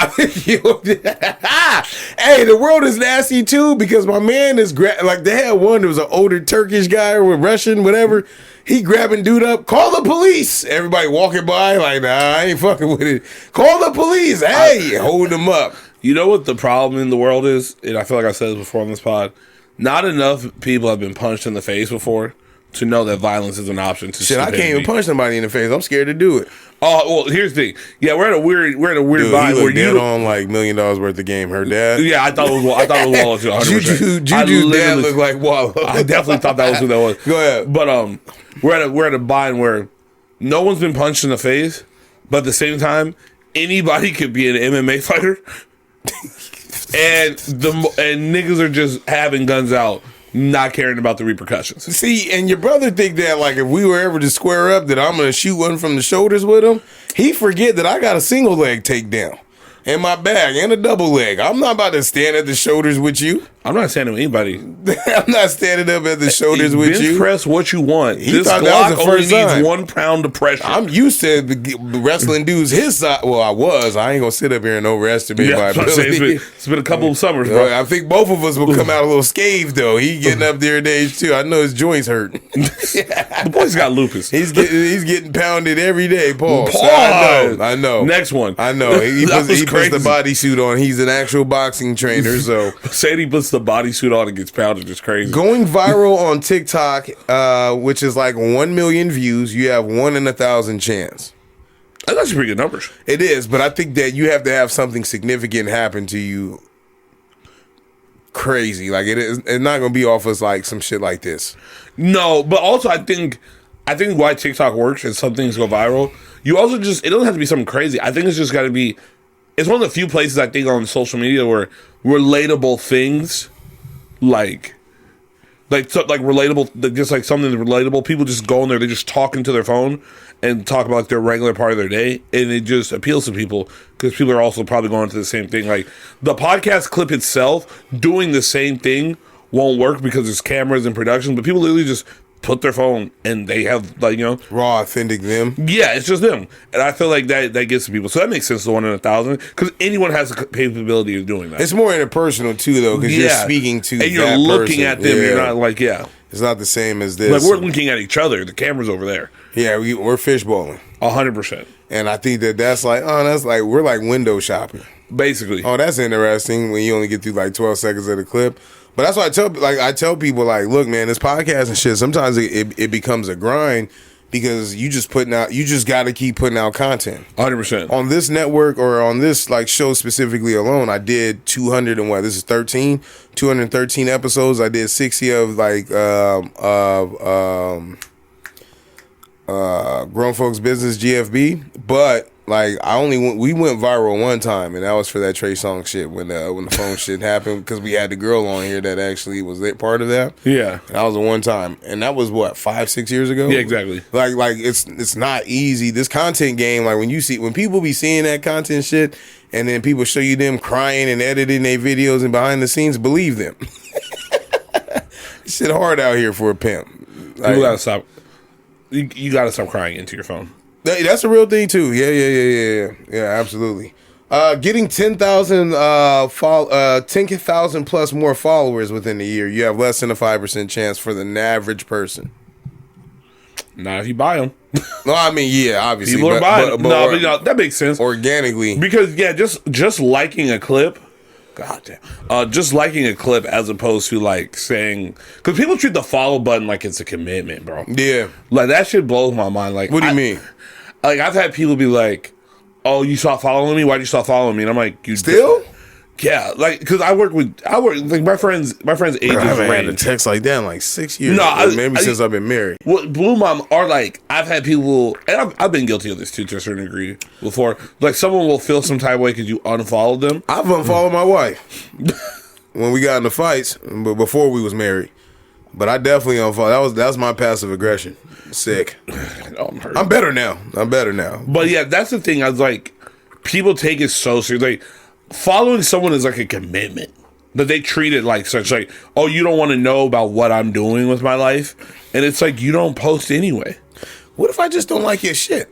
hey, the world is nasty too because my man is, like they had one, there was an older Turkish guy or Russian, whatever. He grabbing dude up, call the police. Everybody walking by like, nah, I ain't fucking with it. Call the police. Hey, hold him up. You know what the problem in the world is? And I feel like I said this before on this pod. Not enough people have been punched in the face before to know that violence is an option. Shit, I can't even punch somebody in the face. I'm scared to do it. Oh, well, here's the thing. Yeah, we're at a weird Dude, vibe where you on like $1 million worth of game. Her dad. Yeah, I thought it was Wallow too. 100%. Juju's dad looked like Wallow. I definitely thought that was who that was. Go ahead. But we're at a bind where no one's been punched in the face, but at the same time, anybody could be an MMA fighter, and niggas are just having guns out, not caring about the repercussions. See, and your brother think that like if we were ever to square up that I'm gonna shoot one from the shoulders with him. He forget that I got a single leg takedown in my bag and a double leg. I'm not about to stand at the shoulders with you. I'm not standing with anybody. I'm not standing up at the shoulders with you. Press what you want. He this thought Glock that was the first only time. Needs 1 pound of pressure. I'm used to wrestling dudes his side. Well, I ain't gonna sit up here and overestimate my ability. It's been a couple of summers, bro. I think both of us will come out a little scathed though. He getting up there in age too. I know his joints hurt. The boy's got lupus. He's getting pounded every day. Paul. So I know. Next one. I know. He puts the bodysuit on. He's an actual boxing trainer. So saying he puts the bodysuit on and gets pounded is crazy. Going viral on TikTok, which is like 1 million views, you have 1 in 1,000 chance. That's actually pretty good numbers. It is, but I think that you have to have something significant happen to you. Crazy, like it's not gonna be off us like some shit like this. No, but also I think why TikTok works and some things go viral. You also it doesn't have to be something crazy. I think it's just got to be. It's one of the few places I think on social media where relatable things, like relatable, just like something relatable. People just go in there, they're just talking to their phone and talk about like their regular part of their day, and it just appeals to people because people are also probably going to the same thing. Like the podcast clip itself, doing the same thing won't work because there's cameras and production, but people literally just put their phone and they have like, raw, authentic them. Yeah, it's just them, and I feel like that gets to people. So that makes sense. The 1 in 1,000 because anyone has the capability of doing that. It's more interpersonal too, though, because you're speaking to and you're looking at them. You're not like It's not the same as this. Like we're looking at each other. The camera's over there. Yeah, we're fishbowling. 100%. And I think that's like we're like window shopping. Basically. Oh, that's interesting when you only get through like 12 seconds of the clip. But that's why I tell people like, look, man, this podcast and shit, sometimes it becomes a grind because you just got to keep putting out content. 100%. On this network or on this like show specifically alone, I did 213 episodes. I did 60 of like Grown Folks Business GFB, but like we went viral one time, and that was for that Trey Songz shit when the phone shit happened because we had the girl on here that actually was part of that. Yeah, and that was the one time, and that was what 5-6 years ago. Yeah, exactly. Like it's not easy. This content game, like when people be seeing that content shit, and then people show you them crying and editing their videos and behind the scenes, believe them. Shit hard out here for a pimp. Like, you gotta stop. You gotta stop crying into your phone. That's a real thing too. Yeah, absolutely. Getting 10,000 plus more followers within a year, you have less than a 5% chance for the average person. Not if you buy them. No, I mean, yeah, obviously. People are buying them. But that makes sense. Organically. Because, just liking a clip, God damn. Just liking a clip as opposed to like saying, because people treat the follow button like it's a commitment, bro. Yeah. Like that shit blows my mind. Like, what do you mean? Like I've had people be like, "Oh, you stopped following me? Why'd you stop following me?" And I'm like, "You still?" Yeah, like because I work like my friends' ages. I haven't had a text like that in like 6 years. No, maybe since I've been married. What blew my are like I've had people, and I've been guilty of this too to a certain degree before. Like someone will feel some type of way because you unfollowed them. I've unfollowed my wife when we got into fights, but before we was married. But I definitely unfollowed. That was my passive aggression. Sick. Oh, I'm better now. But yeah, that's the thing. I was like, people take it so seriously. Like, following someone is like a commitment. That they treat it like such. Like, oh, you don't want to know about what I'm doing with my life, and it's like you don't post anyway. What if I just don't like your shit?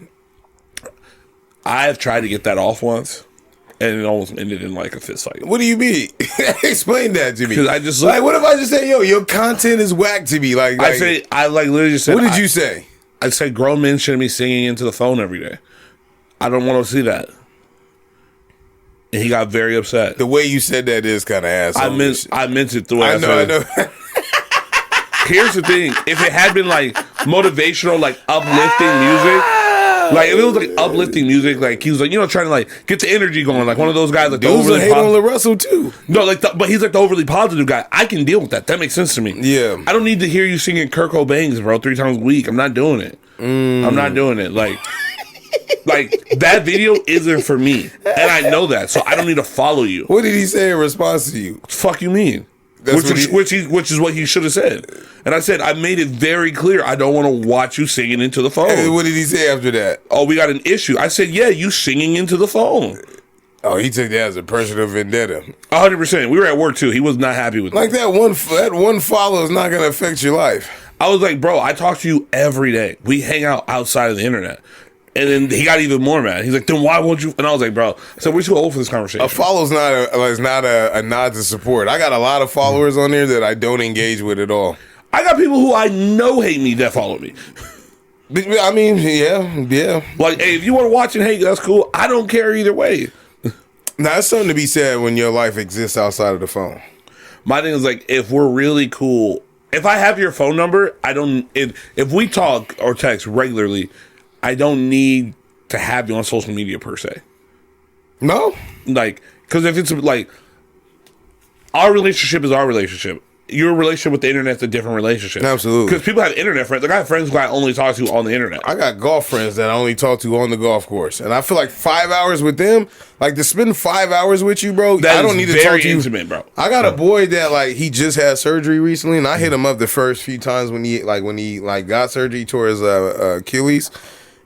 I have tried to get that off once, and it almost ended in like a fist fight. What do you mean? Explain that to me. Because I just like, what if I just say, yo, your content is whack to me? Like I literally just said. What did you say? I said grown men shouldn't be singing into the phone every day. I don't want to see that. And he got very upset. The way you said that is kind of asshole. I meant it the way I said it. I know. Here's the thing: if it had been like motivational, like uplifting music. Like if it was like uplifting music, like he was like trying to like get the energy going, like one of those guys like the overly hate on Russell too. No, like but he's like the overly positive guy. I can deal with that. That makes sense to me. Yeah, I don't need to hear you singing Kurt Cobain's, bro, 3 times a week. I'm not doing it. I'm not doing it. Like that video isn't for me, and I know that, so I don't need to follow you. What did he say in response to you? Fuck you mean? Which is what he should have said. And I said, I made it very clear I don't want to watch you singing into the phone. And what did he say after that? Oh, we got an issue. I said, yeah, you singing into the phone. Oh, he took that as a personal vendetta. 100%. We were at work too. He was not happy with like that one follow is not going to affect your life. I was like, bro, I talk to you every day. We hang out outside of the internet. And then he got even more mad. He's like, then why won't you? And I was like, bro, so we're too old for this conversation. A follow's not a nod to support. I got a lot of followers on there that I don't engage with at all. I got people who I know hate me that follow me. I mean, yeah. Like, hey, if you want to watch and hate, that's cool. I don't care either way. Now, that's something to be said when your life exists outside of the phone. My thing is like, if we're really cool, if I have your phone number, I don't. If we talk or text regularly, I don't need to have you on social media per se. No, Like, because if it's like our relationship is our relationship. Your relationship with the internet's a different relationship. Absolutely. Because people have internet friends. Like, I have friends who I only talk to on the internet. I got golf friends that I only talk to on the golf course, and I feel like 5 hours with them, like to spend 5 hours with you, bro. That I don't is need to talk very to you. intimate, bro. I got a boy that like he just had surgery recently, and I hit him up the first few times when he got surgery, he tore his Achilles.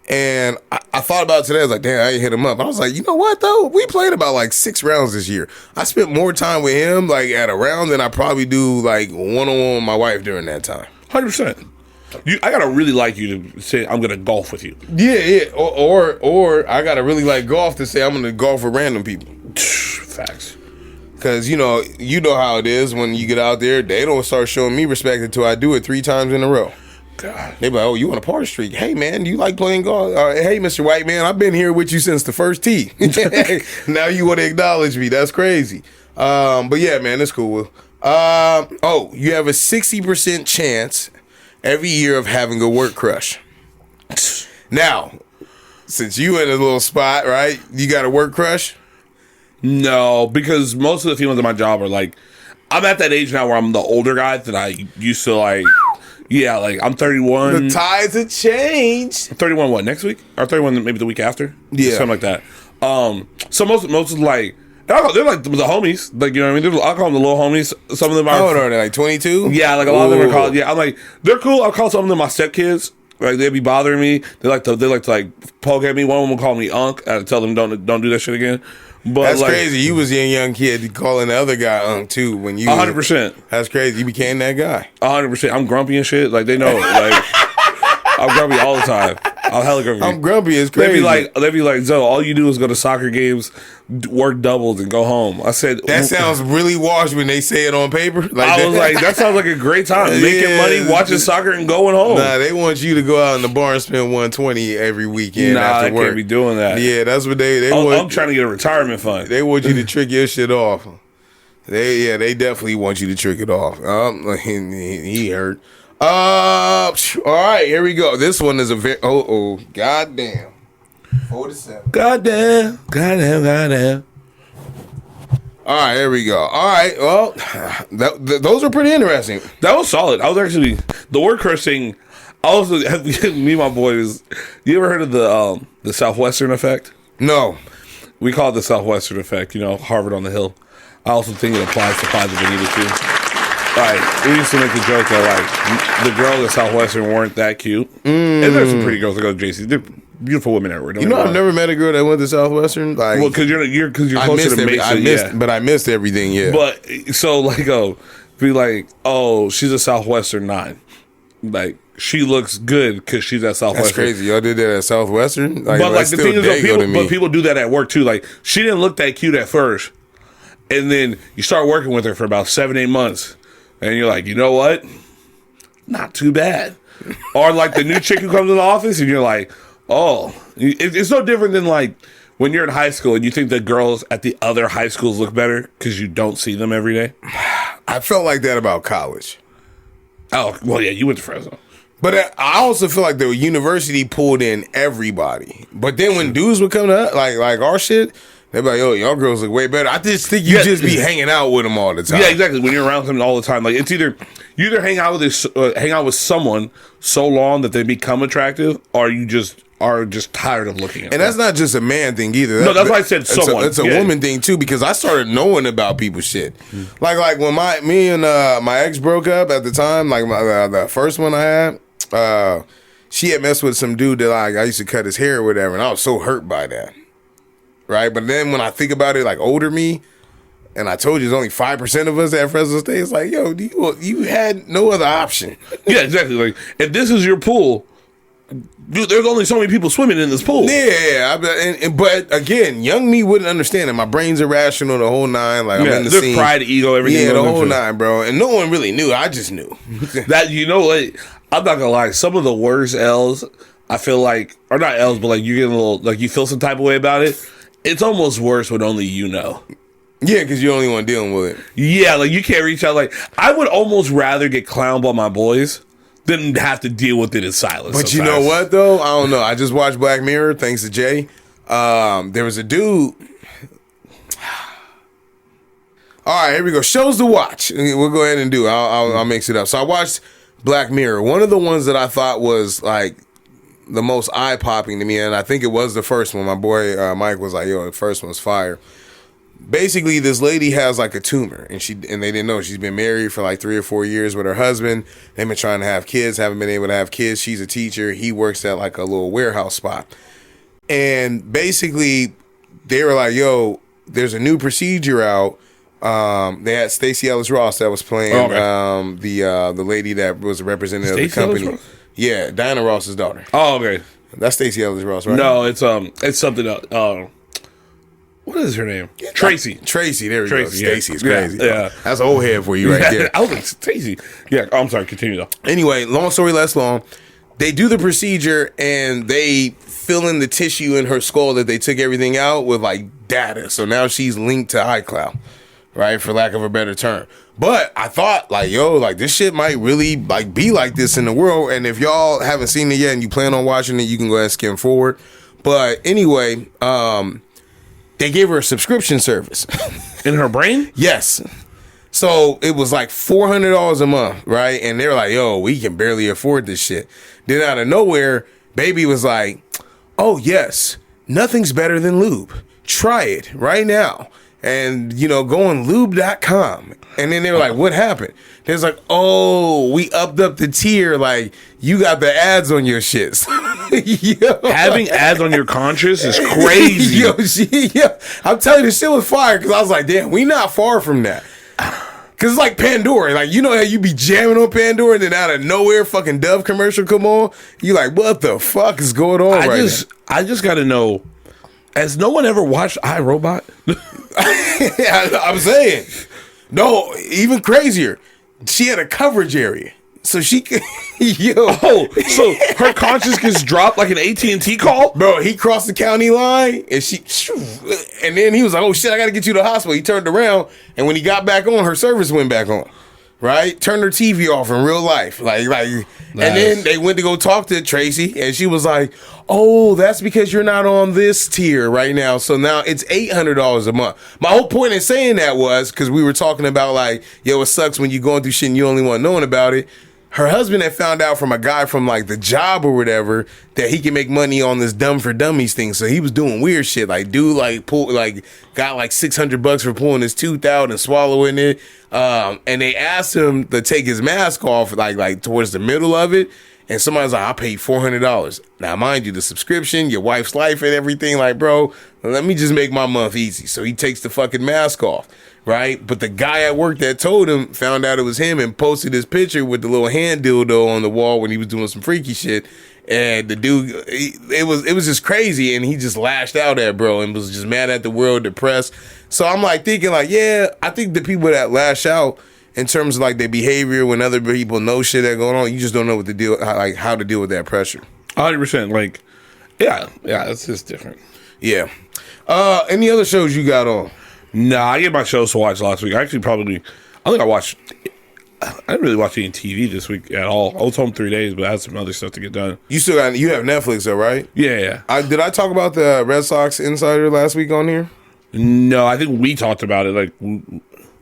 And I thought about it today. I was like, damn, I ain't hit him up. I was like, you know what, though? We played about like 6 rounds this year. I spent more time with him like at a round than I probably do like one-on-one with my wife during that time. 100%. I gotta really like you to say I'm gonna golf with you. Yeah. Or I gotta really like golf to say I'm gonna golf with random people. Facts. Cause you know how it is when you get out there. They don't start showing me respect until I do it 3 times in a row. God. They be like, oh, you on a party streak? Hey man, you like playing golf? Hey, Mr. White Man, I've been here with you since the first tee. Now you want to acknowledge me? That's crazy. But yeah, man, it's cool. You have a 60% chance every year of having a work crush. Now, since you in a little spot, right? You got a work crush? No, because most of the females at my job are like, I'm at that age now where I'm the older guy that I used to like. Yeah, like I'm 31. The tides have changed. 31 what, next week? Or 31 maybe the week after? Yeah. Something like that. So most of like, they're like the homies. Like, you know what I mean? I'll call them the little homies. Some of them are. Oh, no, they're like 22? Yeah, like a lot of them are called. Yeah, I'm like, they're cool. I'll call some of them my stepkids. Like, they be bothering me. They like to like poke at me. One of them will call me Unc. I tell them don't do that shit again. But that's like, crazy. You was a young kid calling the other guy Unc too when you 100%. That's crazy. You became that guy. 100%. I'm grumpy and shit. Like, they know. Like, I'm grumpy all the time. I'm hella grumpy. I'm grumpy. It's crazy. They'd be like, Zoe, all you do is go to soccer games, work doubles, and go home. I said that sounds really washed when they say it on paper. Like I was like, that sounds like a great time. Making money, watching soccer, and going home. Nah, they want you to go out in the bar and spend $120 every weekend. Nah, after I work. can't be doing that. Yeah, that's what they want. want. I'm trying to get a retirement fund. They want you to trick your shit off. They definitely want you to trick it off. He hurt. All right, here we go. This one is a very goddamn 47. Goddamn. All right, here we go. All right, well, those are pretty interesting. That was solid. I was actually the word crush thing. I also me and my boys. You ever heard of the Southwestern effect? No, we call it the Southwestern effect. You know, Harvard on the Hill. I also think it applies to Pfizer Benita too. Like, we used to make the joke that like the girls at Southwestern weren't that cute, and there's some pretty girls that go to JC. They're beautiful women everywhere. You know, I've never met a girl that went to Southwestern. Like, well, because you're closer to Mason. But I missed everything. Yeah. But so like, be like, oh, she's a Southwestern 9. Like, she looks good because she's at Southwestern. That's crazy. Y'all did that at Southwestern. But like the thing is, people do that at work too. Like, she didn't look that cute at first, and then you start working with her for about 7-8 months. And you're like, you know what? Not too bad. Or like the new chick who comes in the office and you're like, oh. It's no different than like when you're in high school and you think the girls at the other high schools look better because you don't see them every day. I felt like that about college. Oh, well, yeah, you went to Fresno. But I also feel like the university pulled in everybody. But then when dudes would come to like our shit, they're like, yo, y'all girls look way better. I just think you just be hanging out with them all the time. Yeah, exactly. When you're around them all the time, like it's either you hang out with someone so long that they become attractive, or you just are just tired of looking at them. And that's not just a man thing either. No, that's why I said someone. It's a woman thing too, because I started knowing about people's shit. Like when me and my ex broke up at the time, like the first one I had, she had messed with some dude that like I used to cut his hair or whatever, and I was so hurt by that. Right, but then when I think about it, like older me, and I told you there's only 5% of us at Fresno State. It's like, yo, you had no other option. Yeah, exactly. Like if this is your pool, dude, there's only so many people swimming in this pool. Yeah, but again, young me wouldn't understand it. My brain's irrational, the whole nine. Like I'm in the scene, pride, ego, everything. Yeah, the whole nine, bro. And no one really knew. I just knew that. You know what? I'm not gonna lie. Some of the worst L's, I feel like, or not L's, but like you get a little, like you feel some type of way about it. It's almost worse when only you know. Yeah, because you're the only one dealing with it. Yeah, like you can't reach out. Like I would almost rather get clowned by my boys than have to deal with it in silence. But sometimes. you know what though? I don't know. I just watched Black Mirror thanks to Jay. There was a dude. All right, here we go. Shows to watch. We'll go ahead and do. I'll mix it up. So I watched Black Mirror. One of the ones that I thought was like the most eye popping to me, and I think it was the first one. My boy Mike was like, "Yo, the first one's fire." Basically, this lady has like a tumor, and they didn't know. She's been married for like 3 or 4 years with her husband. They've been trying to have kids, haven't been able to have kids. She's a teacher. He works at like a little warehouse spot, and basically, they were like, "Yo, there's a new procedure out." They had Stacey Ellis Ross that was playing the lady that was a representative of the company. Yeah, Diana Ross's daughter. Oh, okay. That's Stacey Ellis Ross, right? No, it's something else. What is her name? Tracy. Tracy, there we go. Stacey is yeah, crazy. Yeah. That's old head for you right there. I was like, Stacey. Yeah, I'm sorry, continue though. Anyway, long story less long. They do the procedure and they fill in the tissue in her skull that they took everything out with like data. So now she's linked to iCloud, right? For lack of a better term. But I thought like, yo, like this shit might really like be like this in the world. And if y'all haven't seen it yet and you plan on watching it, you can go ahead and skim forward. But anyway, they gave her a subscription service. In her brain? Yes. So it was like $400 a month, right? And they were like, yo, we can barely afford this shit. Then out of nowhere, baby was like, oh, yes, nothing's better than lube. Try it right now. And, you know, go on lube.com. And then they were like, what happened? They was like, oh, we upped up the tier. Like, you got the ads on your shits. Yo. Having ads on your conscience is crazy. Yo, I'm telling you, this shit was fire. Because I was like, damn, we not far from that. Because it's like Pandora. Like, you know how you be jamming on Pandora and then out of nowhere fucking Dove commercial come on? You like, what the fuck is going on right now? I just got to know, has no one ever watched iRobot? I'm saying. No, even crazier. She had a coverage area. So she could, yo. Oh, so her conscience gets dropped like an AT&T call? Bro, he crossed the county line and and then he was like, oh shit, I got to get you to the hospital. He turned around and when he got back on, her service went back on. Right? Turned her TV off in real life. Like, nice. And then they went to go talk to Tracy and she was like, oh, that's because you're not on this tier right now. So now it's $800 a month. My whole point in saying that was because we were talking about like, yo, it sucks when you're going through shit and you only want knowing about it. Her husband had found out from a guy from like the job or whatever that he can make money on this dumb for dummies thing. So he was doing weird shit. Like dude got like $600 for pulling his tooth out and swallowing it. And they asked him to take his mask off like towards the middle of it. And somebody's like, I'll pay you $400. Now, mind you, the subscription, your wife's life and everything, like, bro, let me just make my month easy. So he takes the fucking mask off, right? But the guy at work that told him found out it was him and posted his picture with the little hand dildo on the wall when he was doing some freaky shit. And the dude, it was just crazy. And he just lashed out at bro and was just mad at the world, depressed. So I'm like thinking like, yeah, I think the people that lash out, in terms of like their behavior when other people know shit that going on, you just don't know what to deal, like how to deal with that pressure. 100%. Like, yeah, it's just different. Yeah. Any other shows you got on? Nah, I get my shows to watch last week. I think I didn't really watch any TV this week at all. I was home 3 days, but I had some other stuff to get done. You have Netflix though, right? Yeah. Did I talk about the Red Sox Insider last week on here? No, I think we talked about it. Like,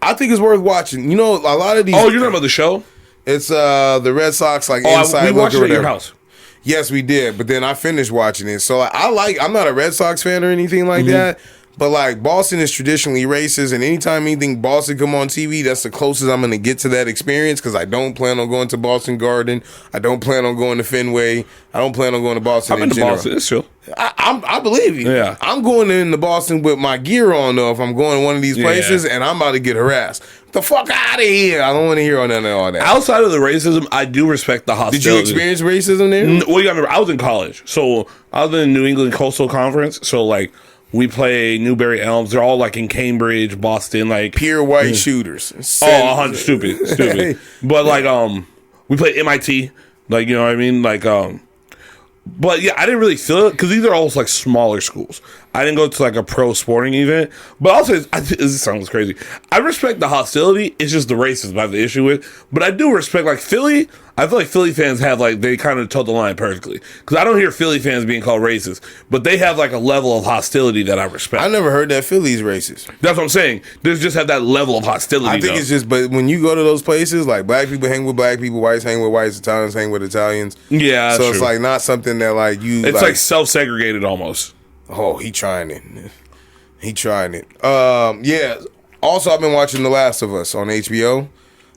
I think it's worth watching. You know, a lot of these. Oh, you're talking about the show? It's the Red Sox inside. We watched it at your house. Yes, we did. But then I finished watching it. So I'm not a Red Sox fan or anything like that. But like Boston is traditionally racist, and anytime anything Boston come on TV, that's the closest I'm gonna get to that experience. Because I don't plan on going to Boston Garden. I don't plan on going to Fenway. I don't plan on going to Boston. I'm in Boston. It's true. I believe you. Yeah. I'm going into Boston with my gear on though. If I'm going to one of these places, and I'm about to get harassed. The fuck out of here! I don't want to hear all that. Outside of the racism, I do respect the hostility. Did you experience racism there? Well, you gotta remember, I was in college, so I was in the New England Coastal Conference. So like, we play Newberry Elms. They're all like in Cambridge, Boston, like pure white shooters. Oh, 100 stupid. But like, we play MIT, like, you know what I mean, like, but yeah, I didn't really feel it because these are all like smaller schools. I didn't go to like a pro sporting event. But also, this sounds crazy. I respect the hostility. It's just the racism I have the issue with. But I do respect like Philly. I feel like Philly fans have like they kind of toe the line perfectly because I don't hear Philly fans being called racist, but they have like a level of hostility that I respect. I never heard that Philly's racist. That's what I'm saying. There's just have that level of hostility. I think it's just, but when you go to those places, like black people hang with black people, whites hang with whites, Italians hang with Italians. Yeah, that's so it's true. like not something that like you. It's like self-segregated almost. Oh, he trying it. He trying it. Yeah. Also, I've been watching The Last of Us on HBO.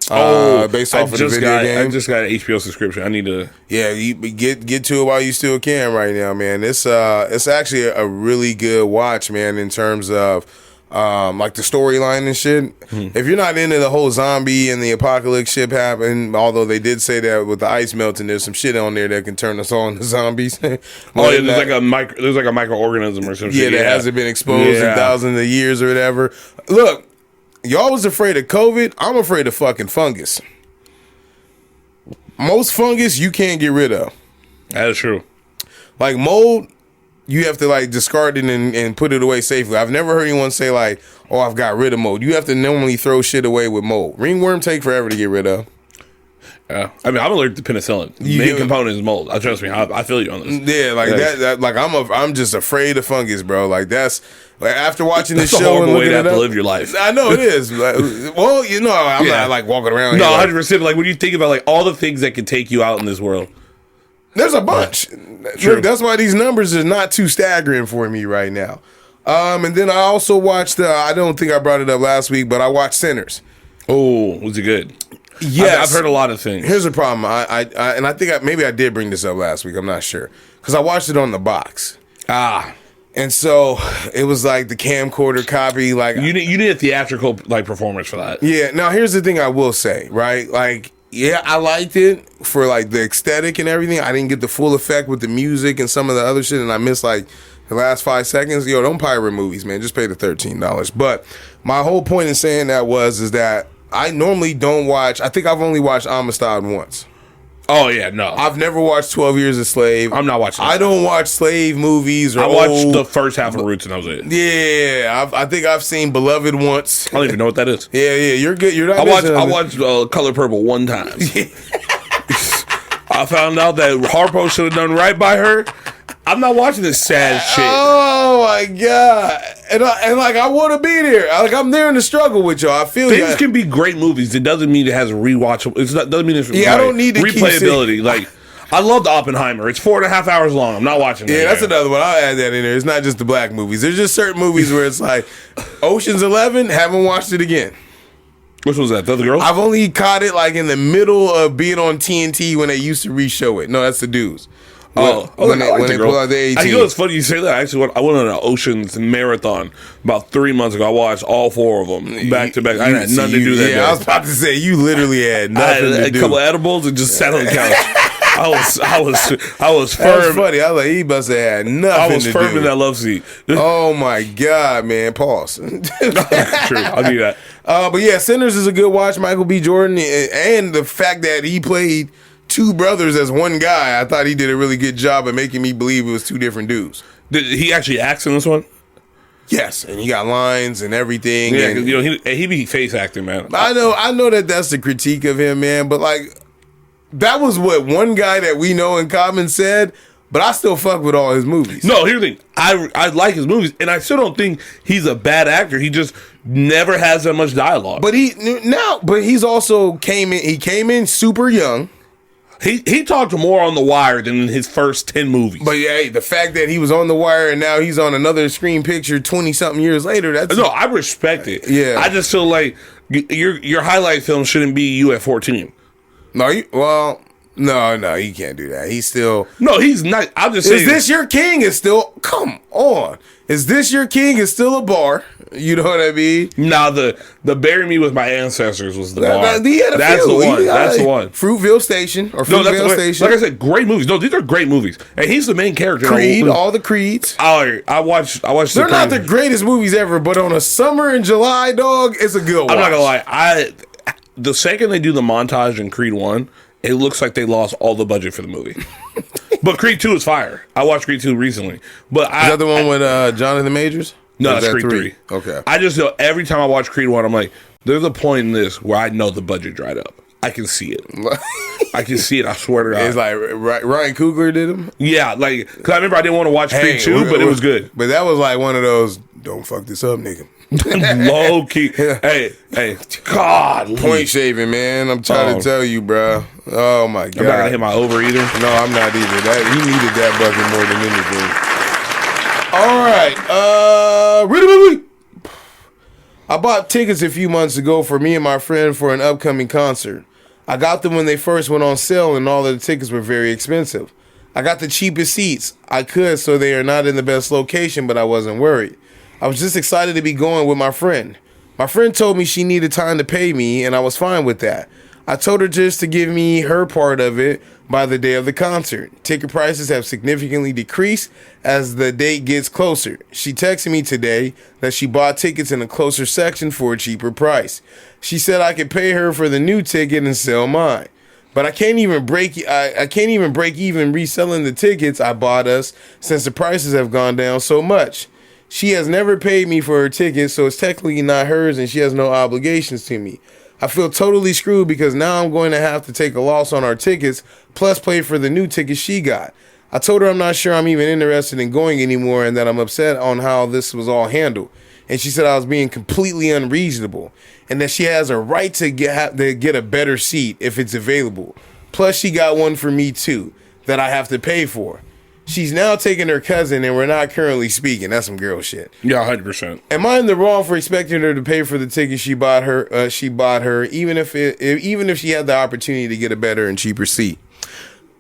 Based off of the video game. I just got an HBO subscription. I need to. Yeah, you get to it while you still can right now, man. It's actually a really good watch, man, in terms of like the storyline and shit. If you're not into the whole zombie and the apocalypse shit happen, although they did say that with the ice melting, there's some shit on there that can turn us all into zombies. There's like a microorganism or some shit. Yeah, that hasn't been exposed in thousands of years or whatever. Look. Y'all was afraid of COVID. I'm afraid of fucking fungus. Most fungus you can't get rid of. That is true. Like mold, you have to like discard it and put it away safely. I've never heard anyone say like, "Oh, I've got rid of mold." You have to normally throw shit away with mold. Ringworm take forever to get rid of. Yeah, I mean, I'm allergic to penicillin. The main component is mold. Trust me, I feel you on this. Yeah, like that like I'm just afraid of fungus, bro. Like that's like after watching this That's a show and horrible way looking to it have up, to live your life. I know it is. Well, you know, I'm not like walking around. No, here, like, 100%. Like when you think about like all the things that can take you out in this world, there's a bunch. True. Look, that's why these numbers are not too staggering for me right now. And then I also watched. I don't think I brought it up last week, but I watched Sinners. Oh, was it good? Yes, I've heard a lot of things. Here's the problem. I think maybe I did bring this up last week. I'm not sure because I watched it on the box. And so it was like the camcorder copy. Like you need a theatrical like performance for that. Yeah. Now here's the thing I will say. Right. Like yeah, I liked it for like the aesthetic and everything. I didn't get the full effect with the music and some of the other shit, and I missed like the last 5 seconds. Yo, don't pirate movies, man. Just pay the $13. But my whole point in saying that is that I normally don't watch. I think I've only watched Amistad once. Oh yeah, no. I've never watched 12 Years a Slave. I'm not watching that. I don't watch slave movies. Or I watched the first half of Roots and that was it. Yeah, I think I've seen Beloved once. I don't even know what that is. Yeah, you're good. You're not. I watched Color Purple one time. I found out that Harpo should have done right by her. I'm not watching this sad shit. Oh my god! And like I want to be there. Like I'm there in the struggle with y'all. I feel things can be great movies. It doesn't mean it has rewatchable. Doesn't mean it's I don't need to replayability. Like I loved Oppenheimer. It's 4.5 hours long. I'm not watching it. Yeah, that's another one. I'll add that in there. It's not just the black movies. There's just certain movies where it's like Ocean's 11. Haven't watched it again. Which was that? The other girl? I've only caught it like in the middle of being on TNT when they used to re-show it. No, that's the dudes. When they pull out the 18. You know, it's funny you say that. Actually, I went on an Ocean's marathon about 3 months ago. I watched all 4 of them back to back. I had nothing to do that day. I was about to say you literally had nothing to do. I had a couple edibles and just sat on the couch. I was firm. That's funny. I was like, he must have had nothing to do. I was firm in that love seat. Oh my god, man! Pause. True, I'll do that. But yeah, Sinners is a good watch. Michael B. Jordan, and the fact that he played 2 brothers as one guy, I thought he did a really good job of making me believe it was 2 different dudes. Did he actually acts in this one? Yes, and he got lines and everything. Yeah, and, you know, he be face acting, man. I know that that's the critique of him, man. But like, that was what one guy that we know in common said. But I still fuck with all his movies. No, here's the thing. I like his movies, and I still don't think he's a bad actor. He just never has that much dialogue. But he's also came in. He came in super young. He talked more on The Wire than in his first 10 movies. But yeah, the fact that he was on The Wire and now he's on another screen picture 20-something years later, that's... No, I respect it. Yeah. I just feel like your highlight film shouldn't be you at 14. No, he can't do that. He's still... No, he's not. I'm just saying... Is This Your King is still... Come on. Is This Your King is still a bar. You know what I mean? Nah, the Bury Me With My Ancestors was the bar. That's the one. That's the one. Fruitville Station or Fruitvale Station. Like I said, great movies. No, these are great movies. And he's the main character. Creed, all the Creeds. I watched They're not the greatest movies ever, but on a summer in July, dog, it's a good watch. I'm not gonna lie. The second they do the montage in Creed 1, it looks like they lost all the budget for the movie. But Creed 2 is fire. I watched Creed 2 recently. But Is that the one with Jonathan Majors? No, Or that's is that Creed 3. Okay. I just know every time I watch Creed 1, I'm like, there's a point in this where I know the budget dried up. I can see it. I can see it. I swear to God. It's like Ryan Coogler did him. Yeah, like, because I remember I didn't want to watch Creed 2, but it was good. But that was like one of those, don't fuck this up, nigga. Low key. Hey, God. Point shaving, man. I'm trying to tell you, bro. Oh, my God. I'm not going to hit my over either. No, I'm not either. He needed that bucket more than anything. All right. Really. I bought tickets a few months ago for me and my friend for an upcoming concert. I got them when they first went on sale, and all of the tickets were very expensive. I got the cheapest seats I could, so they are not in the best location, but I wasn't worried. I was just excited to be going with my friend. My friend told me she needed time to pay me, and I was fine with that. I told her just to give me her part of it by the day of the concert. Ticket prices have significantly decreased as the date gets closer. She texted me today that she bought tickets in a closer section for a cheaper price. She said I could pay her for the new ticket and sell mine. But I can't even break even reselling the tickets I bought us since the prices have gone down so much. She has never paid me for her tickets, so it's technically not hers and she has no obligations to me. I feel totally screwed because now I'm going to have to take a loss on our tickets, plus pay for the new tickets she got. I told her I'm not sure I'm even interested in going anymore and that I'm upset on how this was all handled. And she said I was being completely unreasonable and that she has a right to get a better seat if it's available. Plus she got one for me too that I have to pay for. She's now taking her cousin, and we're not currently speaking. That's some girl shit. Yeah, 100%. Am I in the wrong for expecting her to pay for the ticket she bought her? Even if she had the opportunity to get a better and cheaper seat.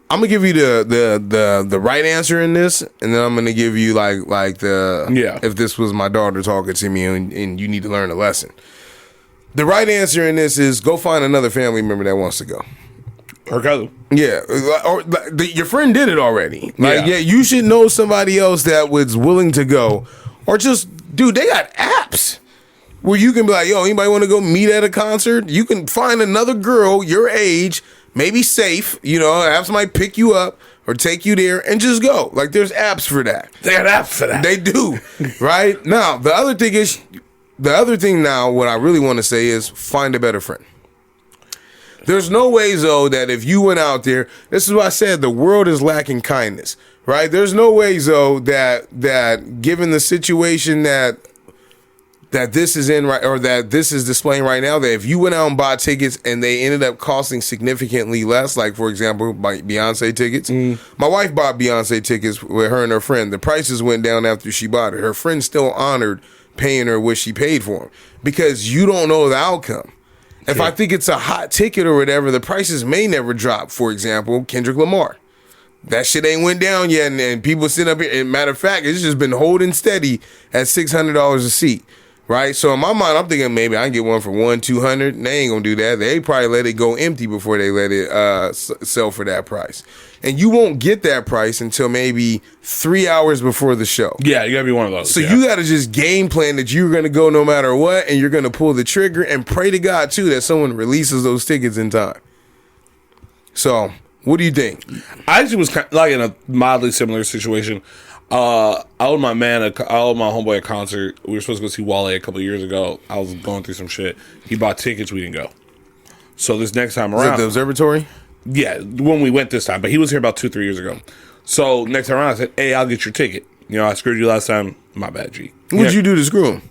I'm gonna give you the right answer in this, and then I'm gonna give you like if this was my daughter talking to me, and you need to learn a lesson. The right answer in this is go find another family member that wants to go. Her cousin. Yeah, your friend did it already. You should know somebody else that was willing to go, or just, dude, they got apps where you can be like, yo, anybody want to go meet at a concert? You can find another girl your age, maybe safe, have somebody pick you up or take you there and just go. Like, there's apps for that. They got apps for that. They do, right? Now, the other thing now, what I really want to say is find a better friend. There's no way, Zoe, that if you went out there, this is what I said, the world is lacking kindness, right? There's no way, Zoe, that given the situation that this is in right, or that this is displaying right now, that if you went out and bought tickets and they ended up costing significantly less, like, for example, my Beyonce tickets. My wife bought Beyonce tickets with her and her friend. The prices went down after she bought it. Her friend still honored paying her what she paid for them because you don't know the outcome. If I think it's a hot ticket or whatever, the prices may never drop. For example, Kendrick Lamar. That shit ain't went down yet, and people sit up here. And matter of fact, it's just been holding steady at $600 a seat, right? So in my mind, I'm thinking maybe I can get one for $100-$200. And they ain't gonna do that. They probably let it go empty before they let it sell for that price. And you won't get that price until maybe 3 hours before the show. Yeah, you gotta be one of those. So you gotta just game plan that you're gonna go no matter what, and you're gonna pull the trigger and pray to God too that someone releases those tickets in time. So, what do you think? I actually was kind of like in a mildly similar situation. I owed my homeboy a concert. We were supposed to go see Wale a couple of years ago. I was going through some shit. He bought tickets. We didn't go. So this next time around, is it the Observatory? Yeah, when we went this time, but he was here about 2-3 years ago. So next time around, I said, "Hey, I'll get your ticket. I screwed you last time. My bad, G." What'd you do to screw him?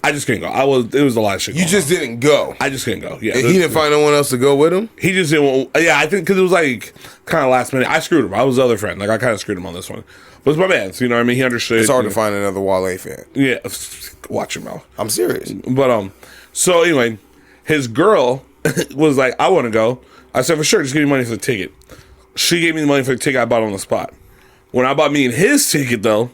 I just couldn't go. It was a lot of shit. You just didn't go. I just couldn't go. Yeah, and he didn't find no one else to go with him. He just didn't. Yeah, I think because it was like kind of last minute. I screwed him. I was the other friend. Like I kind of screwed him on this one. But it's my man. So, you know what I mean? He understood. It's hard to find another Wale fan. Yeah, watch your mouth. I'm serious. But so anyway, his girl was like, "I want to go." I said, "For sure, just give me money for the ticket." She gave me the money for the ticket I bought on the spot. When I bought me and his ticket, though,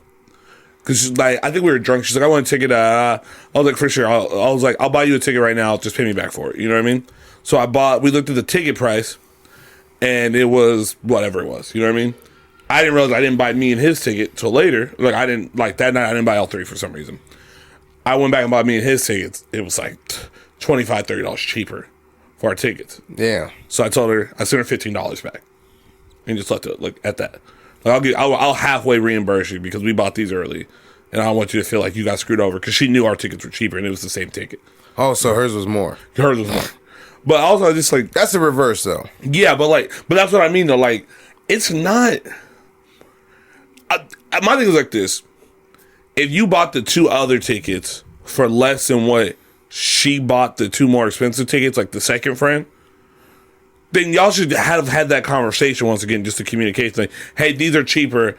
because like I think we were drunk, she's like, "I want a ticket." I was like, "For sure." I was like, "I'll buy you a ticket right now. Just pay me back for it." You know what I mean? So we looked at the ticket price, and it was whatever it was. You know what I mean? I didn't realize I didn't buy me and his ticket till later. Like I didn't like that night. I didn't buy all three for some reason. I went back and bought me and his tickets. It was like $25-$30 cheaper for our tickets. Yeah. So I told her, I sent her $15 back. And just left it at that. Like, I'll halfway reimburse you because we bought these early, and I don't want you to feel like you got screwed over because she knew our tickets were cheaper and it was the same ticket. Oh, so hers was more. Hers was more. But also, just like that's the reverse, though. Yeah, but that's what I mean, though. Like, it's not. My thing is like this: if you bought the 2 other tickets for less than what she bought the 2 more expensive tickets, like the second friend, then y'all should have had that conversation once again, just to communicate. Like, hey, these are cheaper.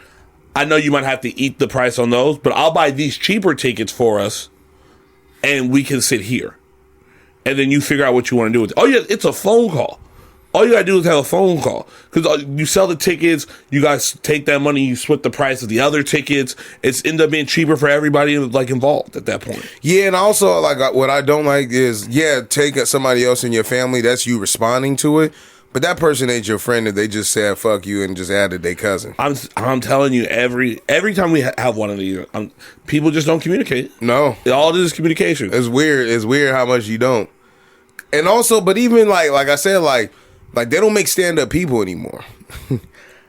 I know you might have to eat the price on those, but I'll buy these cheaper tickets for us, and we can sit here. And then you figure out what you want to do with it. Oh, yeah, it's a phone call. All you got to do is have a phone call. Because you sell the tickets, you guys take that money, you split the price of the other tickets. It's end up being cheaper for everybody like involved at that point. Yeah, and also, like, what I don't like is, take somebody else in your family. That's you responding to it. But that person ain't your friend if they just said fuck you and just added their cousin. I'm telling you, every time we have one of these, people just don't communicate. No. All it is communication. It's weird. It's weird how much you don't. And also, but even like I said, like they don't make stand-up people anymore.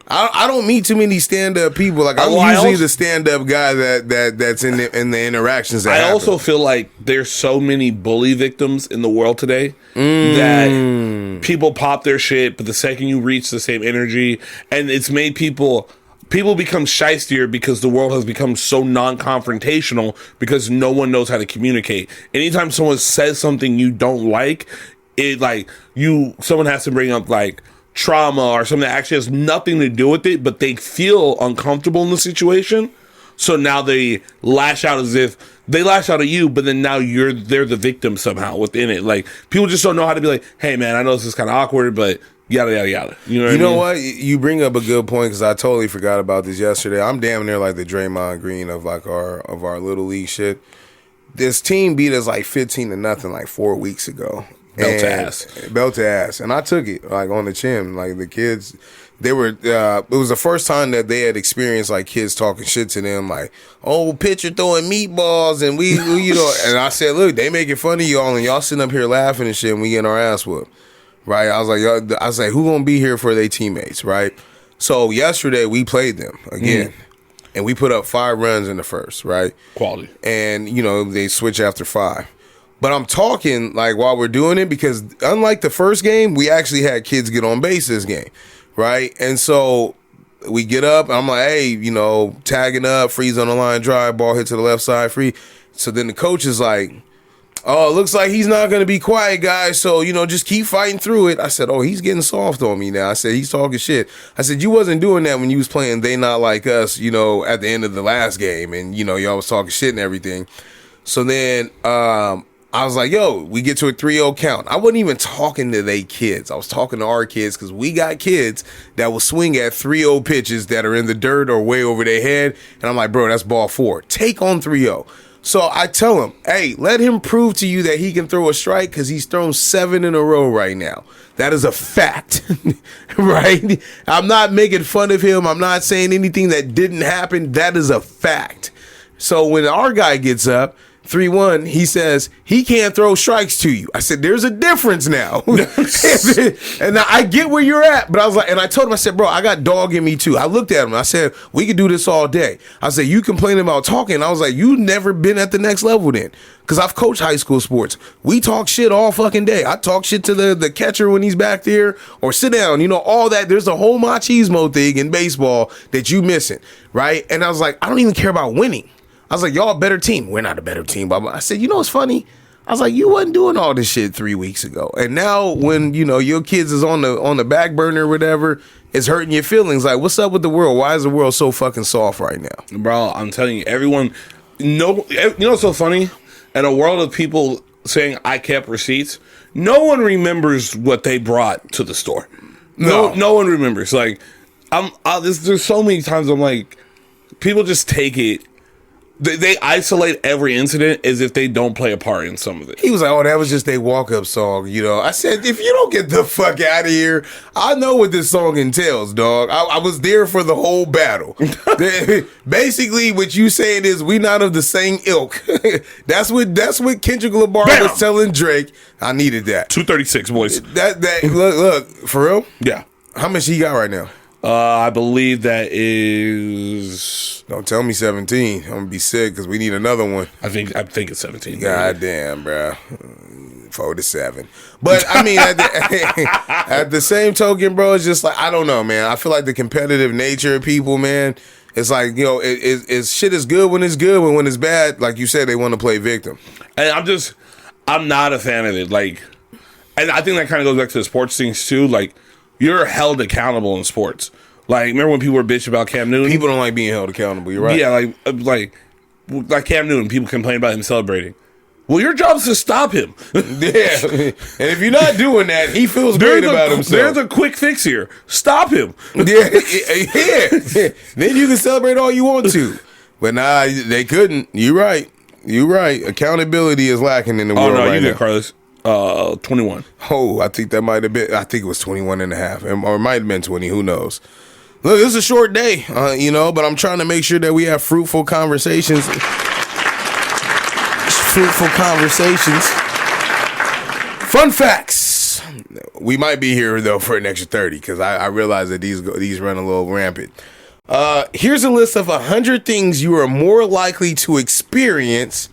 I don't meet too many stand-up people. Like, I'm usually the stand-up guy that's in the interactions that happen. Also feel like there's so many bully victims in the world today that people pop their shit, but the second you reach the same energy, and it's made people become shystier because the world has become so non-confrontational because no one knows how to communicate. Anytime someone says something you don't like, someone has to bring up like trauma or something that actually has nothing to do with it, but they feel uncomfortable in the situation. So now they lash out as if they lash out at you, but then now they're the victim somehow within it. Like, people just don't know how to be like, hey man, I know this is kind of awkward, but yada yada yada. You know what? You bring up a good point because I totally forgot about this yesterday. I'm damn near like the Draymond Green of like our little league shit. This team beat us like 15-0 like 4 weeks ago. Belt to ass. And I took it like on the chin. Like, the kids, they were, it was the first time that they had experienced like kids talking shit to them, like, oh, pitcher throwing meatballs, and we and I said, look, they making fun of y'all, and y'all sitting up here laughing and shit, and we getting our ass whooped, right? I was like, who gonna be here for their teammates, right? So yesterday we played them again, and we put up 5 runs in the first, right? Quality. And they switch after 5. But I'm talking like while we're doing it because unlike the first game, we actually had kids get on base this game, right? And so we get up, and I'm like, hey, tagging up, freeze on the line, drive, ball hit to the left side, free. So then the coach is like, oh, it looks like he's not going to be quiet, guys. So, just keep fighting through it. I said, oh, he's getting soft on me now. I said, he's talking shit. I said, you wasn't doing that when you was playing They Not Like Us, at the end of the last game. And, y'all was talking shit and everything. So then, I was like, yo, we get to a 3-0 count. I wasn't even talking to they kids. I was talking to our kids because we got kids that will swing at 3-0 pitches that are in the dirt or way over their head. And I'm like, bro, that's ball 4. Take on 3-0. So I tell him, hey, let him prove to you that he can throw a strike because he's thrown 7 in a row right now. That is a fact, right? I'm not making fun of him. I'm not saying anything that didn't happen. That is a fact. So when our guy gets up, 3-1, he says he can't throw strikes to you. I said, there's a difference now. And I get where you're at, but I was like, and I told him, I said, bro, I got dog in me too. I looked at him, I said, we could do this all day. I said, you complaining about talking. I was like, you never been at the next level then. Because I've coached high school sports. We talk shit all fucking day. I talk shit to the catcher when he's back there, or sit down, all that. There's a whole machismo thing in baseball that you missing, right? And I was like, I don't even care about winning. I was like, y'all a better team. We're not a better team. Blah, blah. I said, what's funny? I was like, you wasn't doing all this shit 3 weeks ago. And now when, your kids is on the back burner or whatever, it's hurting your feelings. Like, what's up with the world? Why is the world so fucking soft right now? Bro, I'm telling you, everyone, what's so funny? In a world of people saying, I kept receipts, no one remembers what they brought to the store. No one remembers. Like, there's so many times I'm like, people just take it. They isolate every incident as if they don't play a part in some of it. He was like, oh, that was just a walk-up song, I said, if you don't get the fuck out of here, I know what this song entails, dog. I was there for the whole battle. Basically, what you saying is we not of the same ilk. That's what Kendrick Lamar was telling Drake. I needed that. 236, boys. Look, for real? Yeah. How much he got right now? I believe that is. Don't tell me 17. I'm gonna be sick because we need another one. I think it's 17. God damn, bro. 4 to 7. But I mean, at the same token, bro, it's just like, I don't know, man. I feel like the competitive nature of people, man. It's like, you know, shit is good when it's good, but when it's bad, like you said, they want to play victim. And I'm not a fan of it. Like, and I think that kind of goes back to the sports things too. Like, you're held accountable in sports. Like, remember when people were bitching about Cam Newton? People don't like being held accountable. You're right. Yeah, like Cam Newton. People complain about him celebrating. Well, your job is to stop him. Yeah, and if you're not doing that, he feels great about himself. There's a quick fix here. Stop him. Yeah. Then you can celebrate all you want to. But nah, they couldn't. You're right. Accountability is lacking in the world right now. Oh, no, you get Carlos. 21. Oh, I think that might have been, I think it was 21 and a half. Or it might have been 20. Who knows? Look, it's a short day, but I'm trying to make sure that we have fruitful conversations. Fun facts. We might be here, though, for an extra 30 because I realize that these run a little rampant. Here's a list of 100 things you are more likely to experience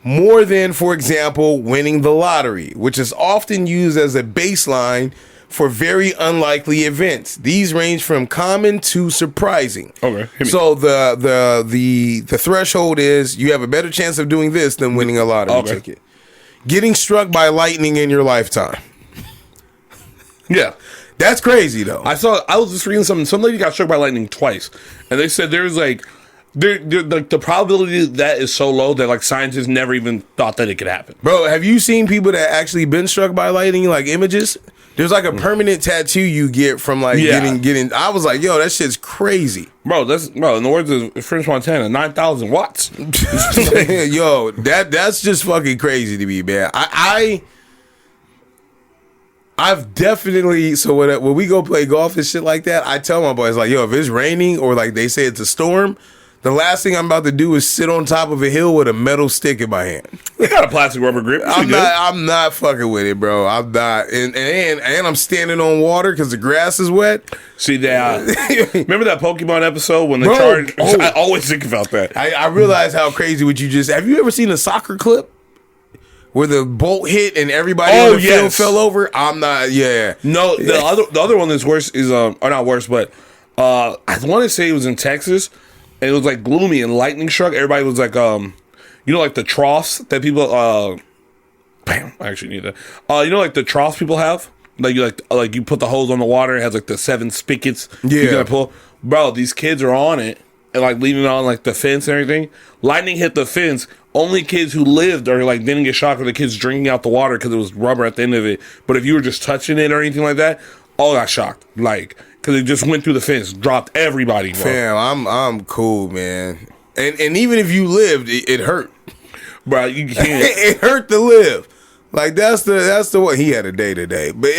more than, for example, winning the lottery, which is often used as a baseline for very unlikely events. These range from common to surprising. Okay. So the threshold is you have a better chance of doing this than winning a lottery ticket. Getting struck by lightning in your lifetime. Yeah. That's crazy though. I was just reading something. Some lady got struck by lightning twice. And they said there's like the probability that is so low that like scientists never even thought that it could happen. Bro, have you seen people that actually been struck by lightning, like images? There's like a permanent tattoo you get from like getting. I was like, yo, that shit's crazy, bro. In the words of French Montana, 9,000 watts. Yo, that's just fucking crazy to me, man. I've definitely, so when we go play golf and shit like that, I tell my boys like, yo, if it's raining or like they say it's a storm, the last thing I'm about to do is sit on top of a hill with a metal stick in my hand. You got a plastic rubber grip. I'm not fucking with it, bro. I'm not, and I'm standing on water because the grass is wet. See that? Remember that Pokemon episode when the charge? Oh. I always think about that. I realize how crazy what you just. Have you ever seen a soccer clip where the bolt hit and everybody on the field fell over? I'm not. Yeah. No, the other one that's worse is or not worse, but I want to say it was in Texas. And it was like gloomy and lightning struck. Everybody was like, like the troughs that people, I actually need that. Like the troughs people have, like you put the hose on the water. It has like the 7 spigots. You gotta pull. Bro, these kids are on it and like leaning on like the fence and everything. Lightning hit the fence. Only kids who lived or like didn't get shocked were the kids drinking out the water because it was rubber at the end of it. But if you were just touching it or anything like that, all got shocked. Like. Because it just went through the fence, dropped everybody. Bro. Fam, I'm cool, man. And even if you lived, it hurt, bro. You can't. It hurt to live. Like that's the one. He had a day today, but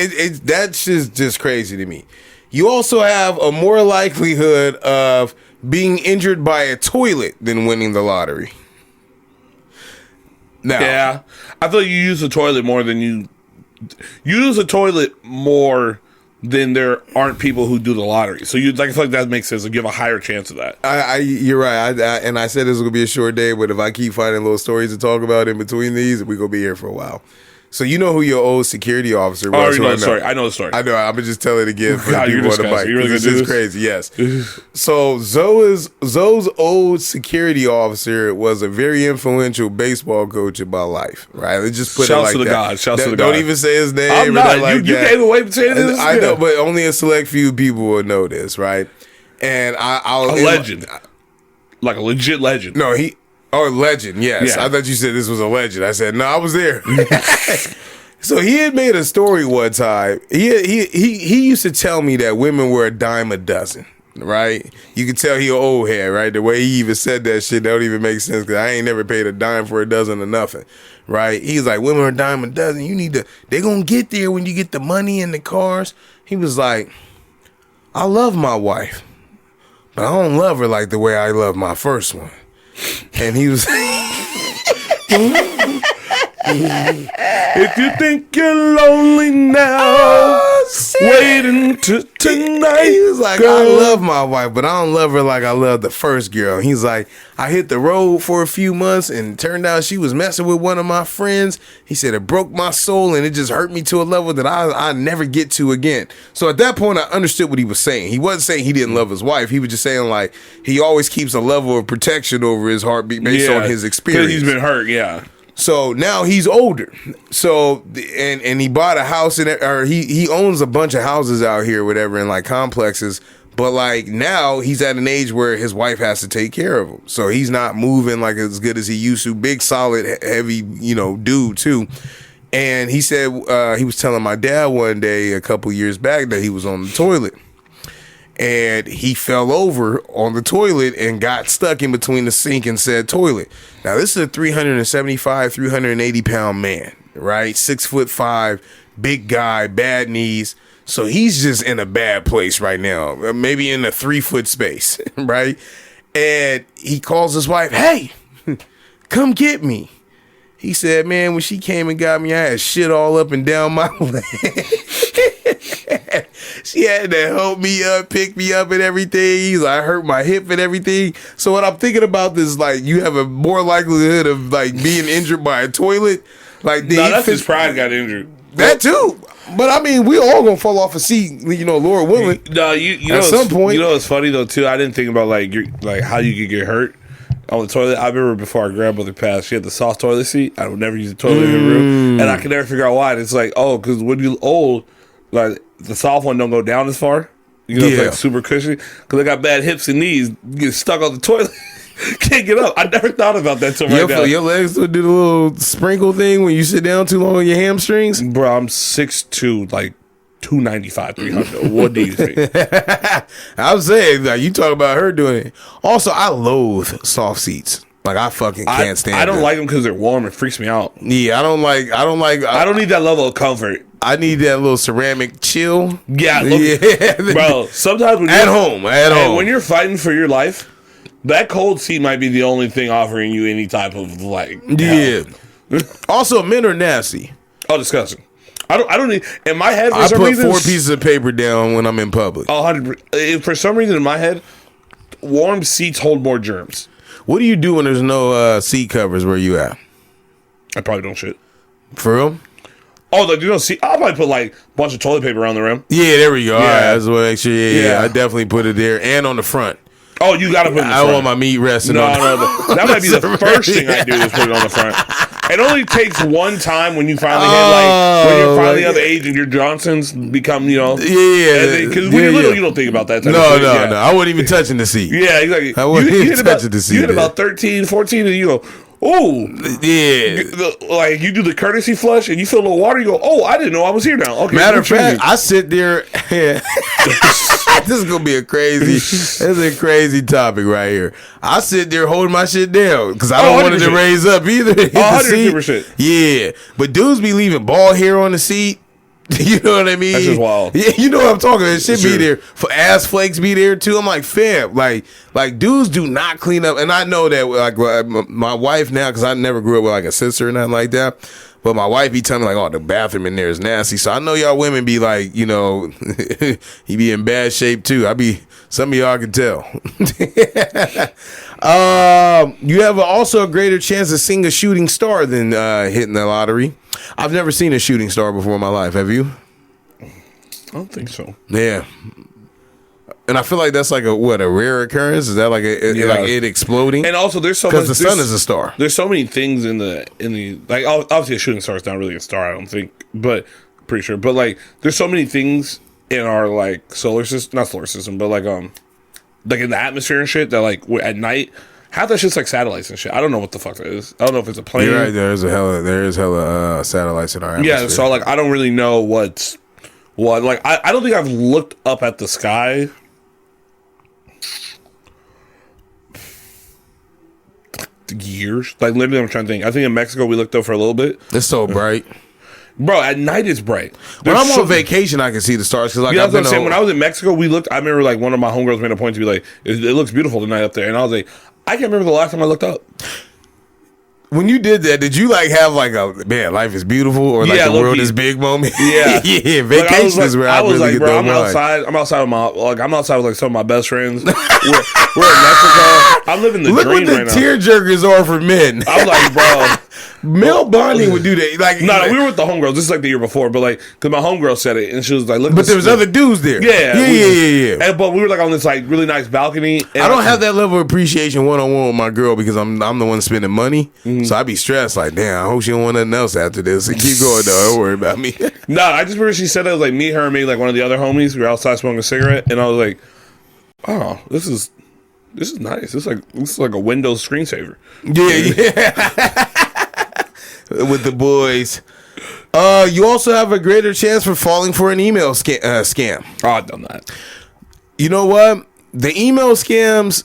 that's just crazy to me. You also have a more likelihood of being injured by a toilet than winning the lottery. Now, yeah, I feel like you use the toilet more than you use the toilet more. Then there aren't people who do the lottery. So I feel like that makes sense. Like you have a higher chance of that. You're right. And I said this was going to be a short day, but if I keep finding little stories to talk about in between these, we're going to be here for a while. So you know who your old security officer was? I already know the story. I know the story. I know. I'm going to just tell it again for God, the people on the mic. Really this is crazy. Yes. So Zoe's old security officer was a very influential baseball coach in my life. Right? Let's just put it like that. Shouts to the God. Don't even say his name. I'm not. You gave away saying this. I know, but only a select few people will know this, right? And I was a legend. Like a legit legend. No, legend, yes. Yeah. I thought you said this was a legend. I said, no, I was there. So he had made a story one time. He used to tell me that women were a dime a dozen, right? You can tell he an old head, right? The way he even said that shit, that don't even make sense because I ain't never paid a dime for a dozen or nothing, right? He's like, women are a dime a dozen. They gonna get there when you get the money and the cars. He was like, I love my wife, but I don't love her like the way I love my first one. And he was if you think you're lonely now, waiting tonight. He was like, girl. I love my wife, but I don't love her like I love the first girl. He's like, I hit the road for a few months and turned out she was messing with one of my friends. He said it broke my soul and it just hurt me to a level that I never get to again. So at that point, I understood what he was saying. He wasn't saying he didn't love his wife. He was just saying like he always keeps a level of protection over his heartbeat based on his experience. He's been hurt, yeah. So now he's older. So and he bought a house or he owns a bunch of houses out here, whatever, in like complexes. But like now he's at an age where his wife has to take care of him. So he's not moving like as good as he used to. Big, solid, heavy, dude too. And he said he was telling my dad one day a couple years back that he was on the toilet. And he fell over on the toilet and got stuck in between the sink and said toilet. Now, this is a 375, 380 pound man, right? 6'5", big guy, bad knees. So he's just in a bad place right now, maybe in a 3 foot space, right? And he calls his wife, hey, come get me. He said, man, when she came and got me, I had shit all up and down my leg. She had to help me up, pick me up and everything. He's like, I hurt my hip and everything. So what I'm thinking about is like, you have a more likelihood of like being injured by a toilet. Like, no, that's his pride got injured. That too. But I mean, we all gonna fall off a seat, Lord willing. No, you know, at some point. You know what's funny though too? I didn't think about like how you could get hurt on the toilet. I remember before our grandmother passed, she had the soft toilet seat. I would never use the toilet in her room, and I could never figure out why. And it's like, oh, because when you're old, like the soft one don't go down as far. It's like super cushy. Because I got bad hips and knees. You get stuck on the toilet. Can't get up. I never thought about that till right now. Your legs will do the little sprinkle thing when you sit down too long on your hamstrings? Bro, I'm 6'2", like 295, 300. What do you think? I'm saying, like, you talk about her doing it. Also, I loathe soft seats. Like, I fucking can't stand I don't them. like them because they're warm. It freaks me out. Yeah, I don't need that level of comfort. I need that little ceramic chill. Yeah, bro. Sometimes when at home, when you're fighting for your life, that cold seat might be the only thing offering you any type of like. Yeah. Also, men are nasty. Oh, disgusting. I don't need in my head. I put 4 pieces of paper down when I'm in public. 100. For some reason, in my head, warm seats hold more germs. What do you do when there's no seat covers where you at? I probably don't shit. For real? Oh, you don't see? I probably put like a bunch of toilet paper around the rim. Yeah, there we go. Yeah. All right, that's what actually. Yeah, I definitely put it there and on the front. Oh, you got to put it in the front. I want my meat resting on No. That might be the first thing I do is put it on the front. It only takes one time when you finally when you're finally of age and your Johnsons become, Yeah. Because when you're little, you don't think about that. No. I wasn't even touching the seat. Yeah, exactly. I wasn't even touching the seat. You hit about 13, 14, and you go, oh. Yeah. Like, you do the courtesy flush, and you feel a little water, you go, oh, I didn't know I was here now. Okay. Matter of fact, I sit there. This is gonna be a crazy topic right here. I sit there holding my shit down because I don't want it to raise up either. 100%. Yeah, but dudes be leaving ball hair on the seat. You know what I mean? That's just wild. Yeah, you know what I'm talking about. It should be there. For ass flakes be there too. I'm like, fam, like dudes do not clean up. And I know that like my wife now, because I never grew up with like a sister or nothing like that. But my wife be telling me like, oh, the bathroom in there is nasty. So I know y'all women be like, you be in bad shape too. Some of y'all can tell. You have also a greater chance of seeing a shooting star than hitting the lottery. I've never seen a shooting star before in my life. Have you? I don't think so. Yeah. And I feel like that's like a rare occurrence? Is that like like it exploding? And also, there's so much, because the sun is a star. There's so many things in the like obviously a shooting star is not really a star, I don't think, but pretty sure. But like, there's so many things in our like solar system, not solar system, but like in the atmosphere and shit that like at night. Half that shit's like satellites and shit. I don't know what the fuck that is. I don't know if it's a plane. You're right. There is hella satellites in our atmosphere. Yeah, so like I don't really know what. Like I don't think I've looked up at the sky. Years. Like literally, I'm trying to think. I think in Mexico we looked up for a little bit. It's so bright. Bro, at night it's bright. When I'm on vacation, I can see the stars. Cause like that's what I'm saying. When I was in Mexico, we looked. I remember like one of my homegirls made a point to be like, "It looks beautiful tonight up there," and I was like, I can't remember the last time I looked up. When you did that, did you like have like a man, life is beautiful, or like Yeah, the world low-key. is big moment? Yeah. Yeah. Vacation is where I was really like, get bro, the I'm wine. outside. I'm outside with like some of my best friends. We're in Mexico. I'm living the Look dream what the right now. tear jerkers are for men. I'm like, bro. Male bonding would do that. Like, No, we were with the homegirls. This is like the year before, but like, because my homegirl said it, and she was like, "Look." but there was other dudes there. Yeah. And, but we were like on this like really nice balcony. And I don't have that level of appreciation one on one with my girl because I'm the one spending money. So I be stressed. Like, damn, I hope she don't want nothing else after this. And keep going though. Don't worry about me. No, I just remember she said it was like me, her, and me, like one of the other homies. We were outside smoking a cigarette, and I was like, "Oh, this is nice. This is like a Windows screensaver." Yeah. With the boys. You also have a greater chance for falling for an email scam. Oh, I've done that. You know what? The email scams,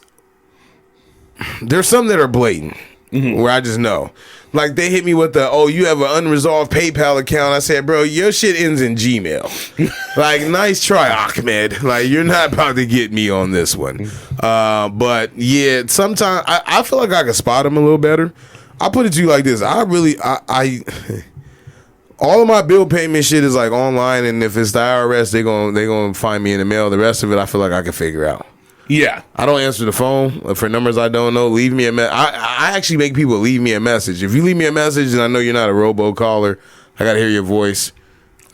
there's some that are blatant, where I just know. Like, they hit me with you have an unresolved PayPal account. I said, bro, your shit ends in Gmail. Like, nice try, Ahmed. Like, you're not about to get me on this one. But, yeah, sometimes I feel like I can spot them a little better. I'll put it to you like this. I all of my bill payment shit is like online, and if it's the IRS, they gonna find me in the mail. The rest of it, I feel like I can figure out. Yeah. I don't answer the phone for numbers I don't know. Leave me a message. I actually make people leave me a message. If you leave me a message and I know you're not a robo-caller, I gotta hear your voice.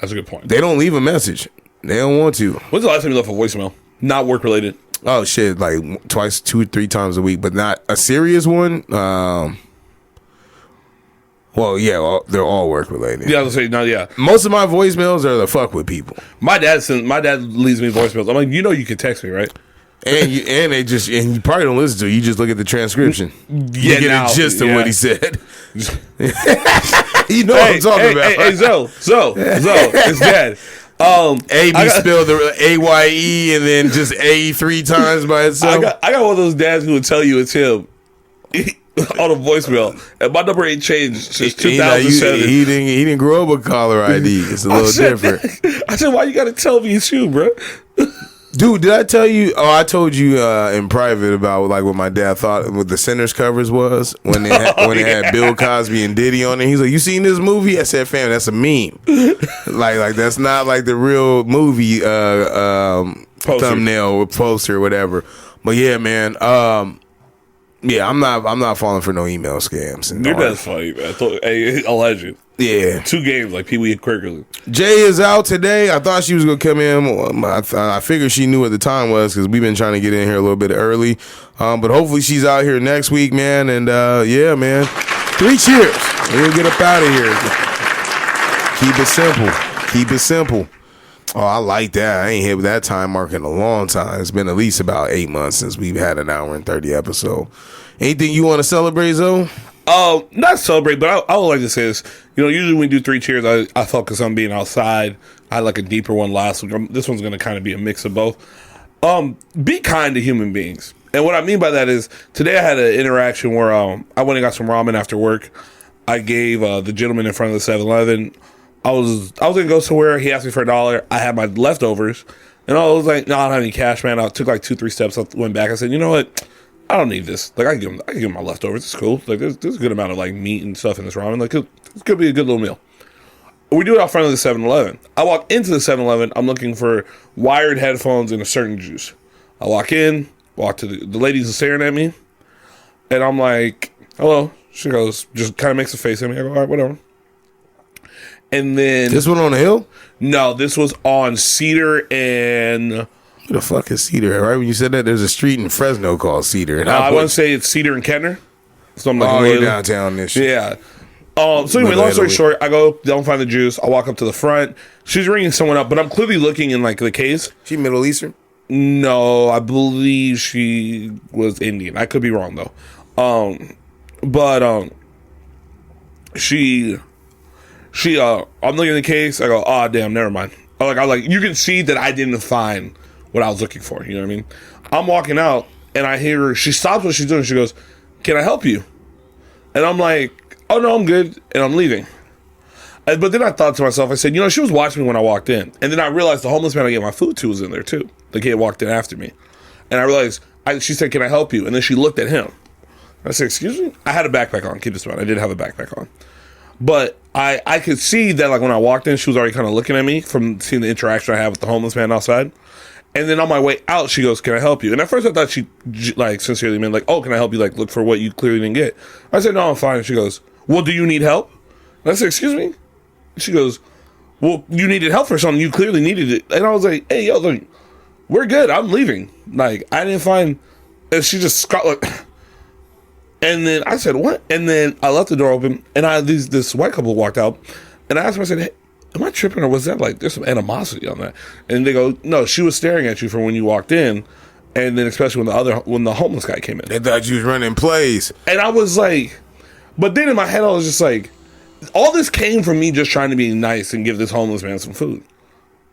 That's a good point. They don't leave a message. They don't want to. When's the last time you left a voicemail? Not work related. Oh shit, like twice, 2-3 times a week, but not a serious one. Well, yeah, they're all work related. Yeah, I was gonna say no. Yeah, most of my voicemails are the fuck with people. My dad leaves me voicemails. I'm like, you can text me, right? And you probably don't listen to it. You just look at the transcription. You get a gist of what he said. You know what I'm talking about. Hey, Zoe, it's dad. A-B spelled the A-Y-E and then just A 3 times by itself. I got one of those dads who would tell you it's him. On a voicemail, and my number ain't changed since 2007. He didn't grow up with caller ID. It's a little different. I said, why you got to tell me it's you, bro? Dude, did I tell you? Oh, I told you in private about like what my dad thought what the Sinners covers was when they had Bill Cosby and Diddy on it. He's like, "You seen this movie?" I said, "Fam, that's a meme. like that's not like the real movie thumbnail or poster or whatever." But yeah, man. Yeah, I'm not falling for no email scams. Your dad's funny, man. A legend. Yeah. 2 games like Pee Wee and Quigley. Jay is out today. I thought she was going to come in. I figured she knew what the time was because we've been trying to get in here a little bit early. But hopefully she's out here next week, man. And yeah, man. 3 cheers. We'll get up out of here. Keep it simple. Keep it simple. Oh, I like that. I ain't hit that time mark in a long time. It's been at least about 8 months since we've had an hour and 30 episode. Anything you want to celebrate, Zoe? Not celebrate, but I would like to say this. Usually when we do 3 cheers, I focus on being outside. I had like a deeper one last week. This one's going to kind of be a mix of both. Be kind to human beings. And what I mean by that is today I had an interaction where I went and got some ramen after work. I gave the gentleman in front of the 7-Eleven. I was gonna go somewhere. He asked me for $1. I had my leftovers, and I was like, "No, I don't have any cash, man." I took like 2-3 steps. I went back. I said, "You know what? I don't need this. Like, I can give him my leftovers. It's cool. Like, there's a good amount of like meat and stuff in this ramen. Like, it's gonna be a good little meal." We do it out front of the 7-Eleven. I walk into the 7-Eleven. I'm looking for wired headphones and a certain juice. I walk to the ladies are staring at me, and I'm like, "Hello." She goes, just kind of makes a face at me. I go, "All right, whatever." And then this one on the hill? No, this was on Cedar and who the fuck is Cedar? Right when you said that, there's a street in Fresno called Cedar. And I want to say it's Cedar and Kenner. Something like you're downtown this shit. Yeah. So anyway, long story short, I go, don't find the juice. I walk up to the front. She's ringing someone up, but I'm clearly looking in like the case. She Middle Eastern? No, I believe she was Indian. I could be wrong though. I'm looking at the case. I go, oh damn, never mind. I like you can see that I didn't find what I was looking for. You know what I mean? I'm walking out and I hear her. She stops what she's doing. She goes, "Can I help you?" And I'm like, "Oh no, I'm good," and I'm leaving. But then I thought to myself, I said, she was watching me when I walked in, and then I realized the homeless man I gave my food to was in there too. The kid walked in after me, and I realized she said, "Can I help you?" And then she looked at him. I said, excuse me? I had a backpack on. Keep this in mind. I did have a backpack on. But I could see that, like, when I walked in, she was already kind of looking at me from seeing the interaction I had with the homeless man outside. And then on my way out, she goes, can I help you? And at first I thought she, like, sincerely meant, like, oh, can I help you, like, look for what you clearly didn't get? I said, no, I'm fine. And she goes, well, do you need help? And I said, excuse me? She goes, well, you needed help for something. You clearly needed it. And I was like, hey, yo, look, we're good. I'm leaving. Like, I didn't find... And she just... like, and then I said, what? And then I left the door open, and this white couple walked out, and I asked them, I said, hey, am I tripping, or was that, like, there's some animosity on that? And they go, no, she was staring at you from when you walked in, and then especially when the homeless guy came in. They thought you was running plays. And I was like... But then in my head, I was just like... All this came from me just trying to be nice and give this homeless man some food.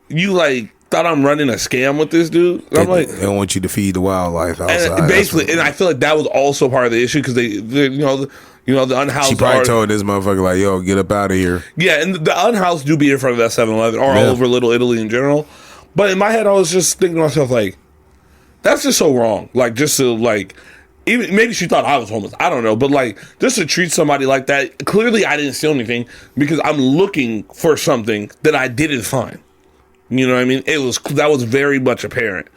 You, like... thought I'm running a scam with this dude. And I'm like, they don't want you to feed the wildlife outside. And basically, and I feel like that was also part of the issue because they the unhoused. She probably told this motherfucker like, "Yo, get up out of here." Yeah, and the unhoused do be in front of that 7-Eleven or all over Little Italy in general. But in my head, I was just thinking to myself like, that's just so wrong. Like, just to like. Even maybe she thought I was homeless. I don't know, but like just to treat somebody like that. Clearly, I didn't steal anything because I'm looking for something that I didn't find. You know what I mean? That was very much apparent.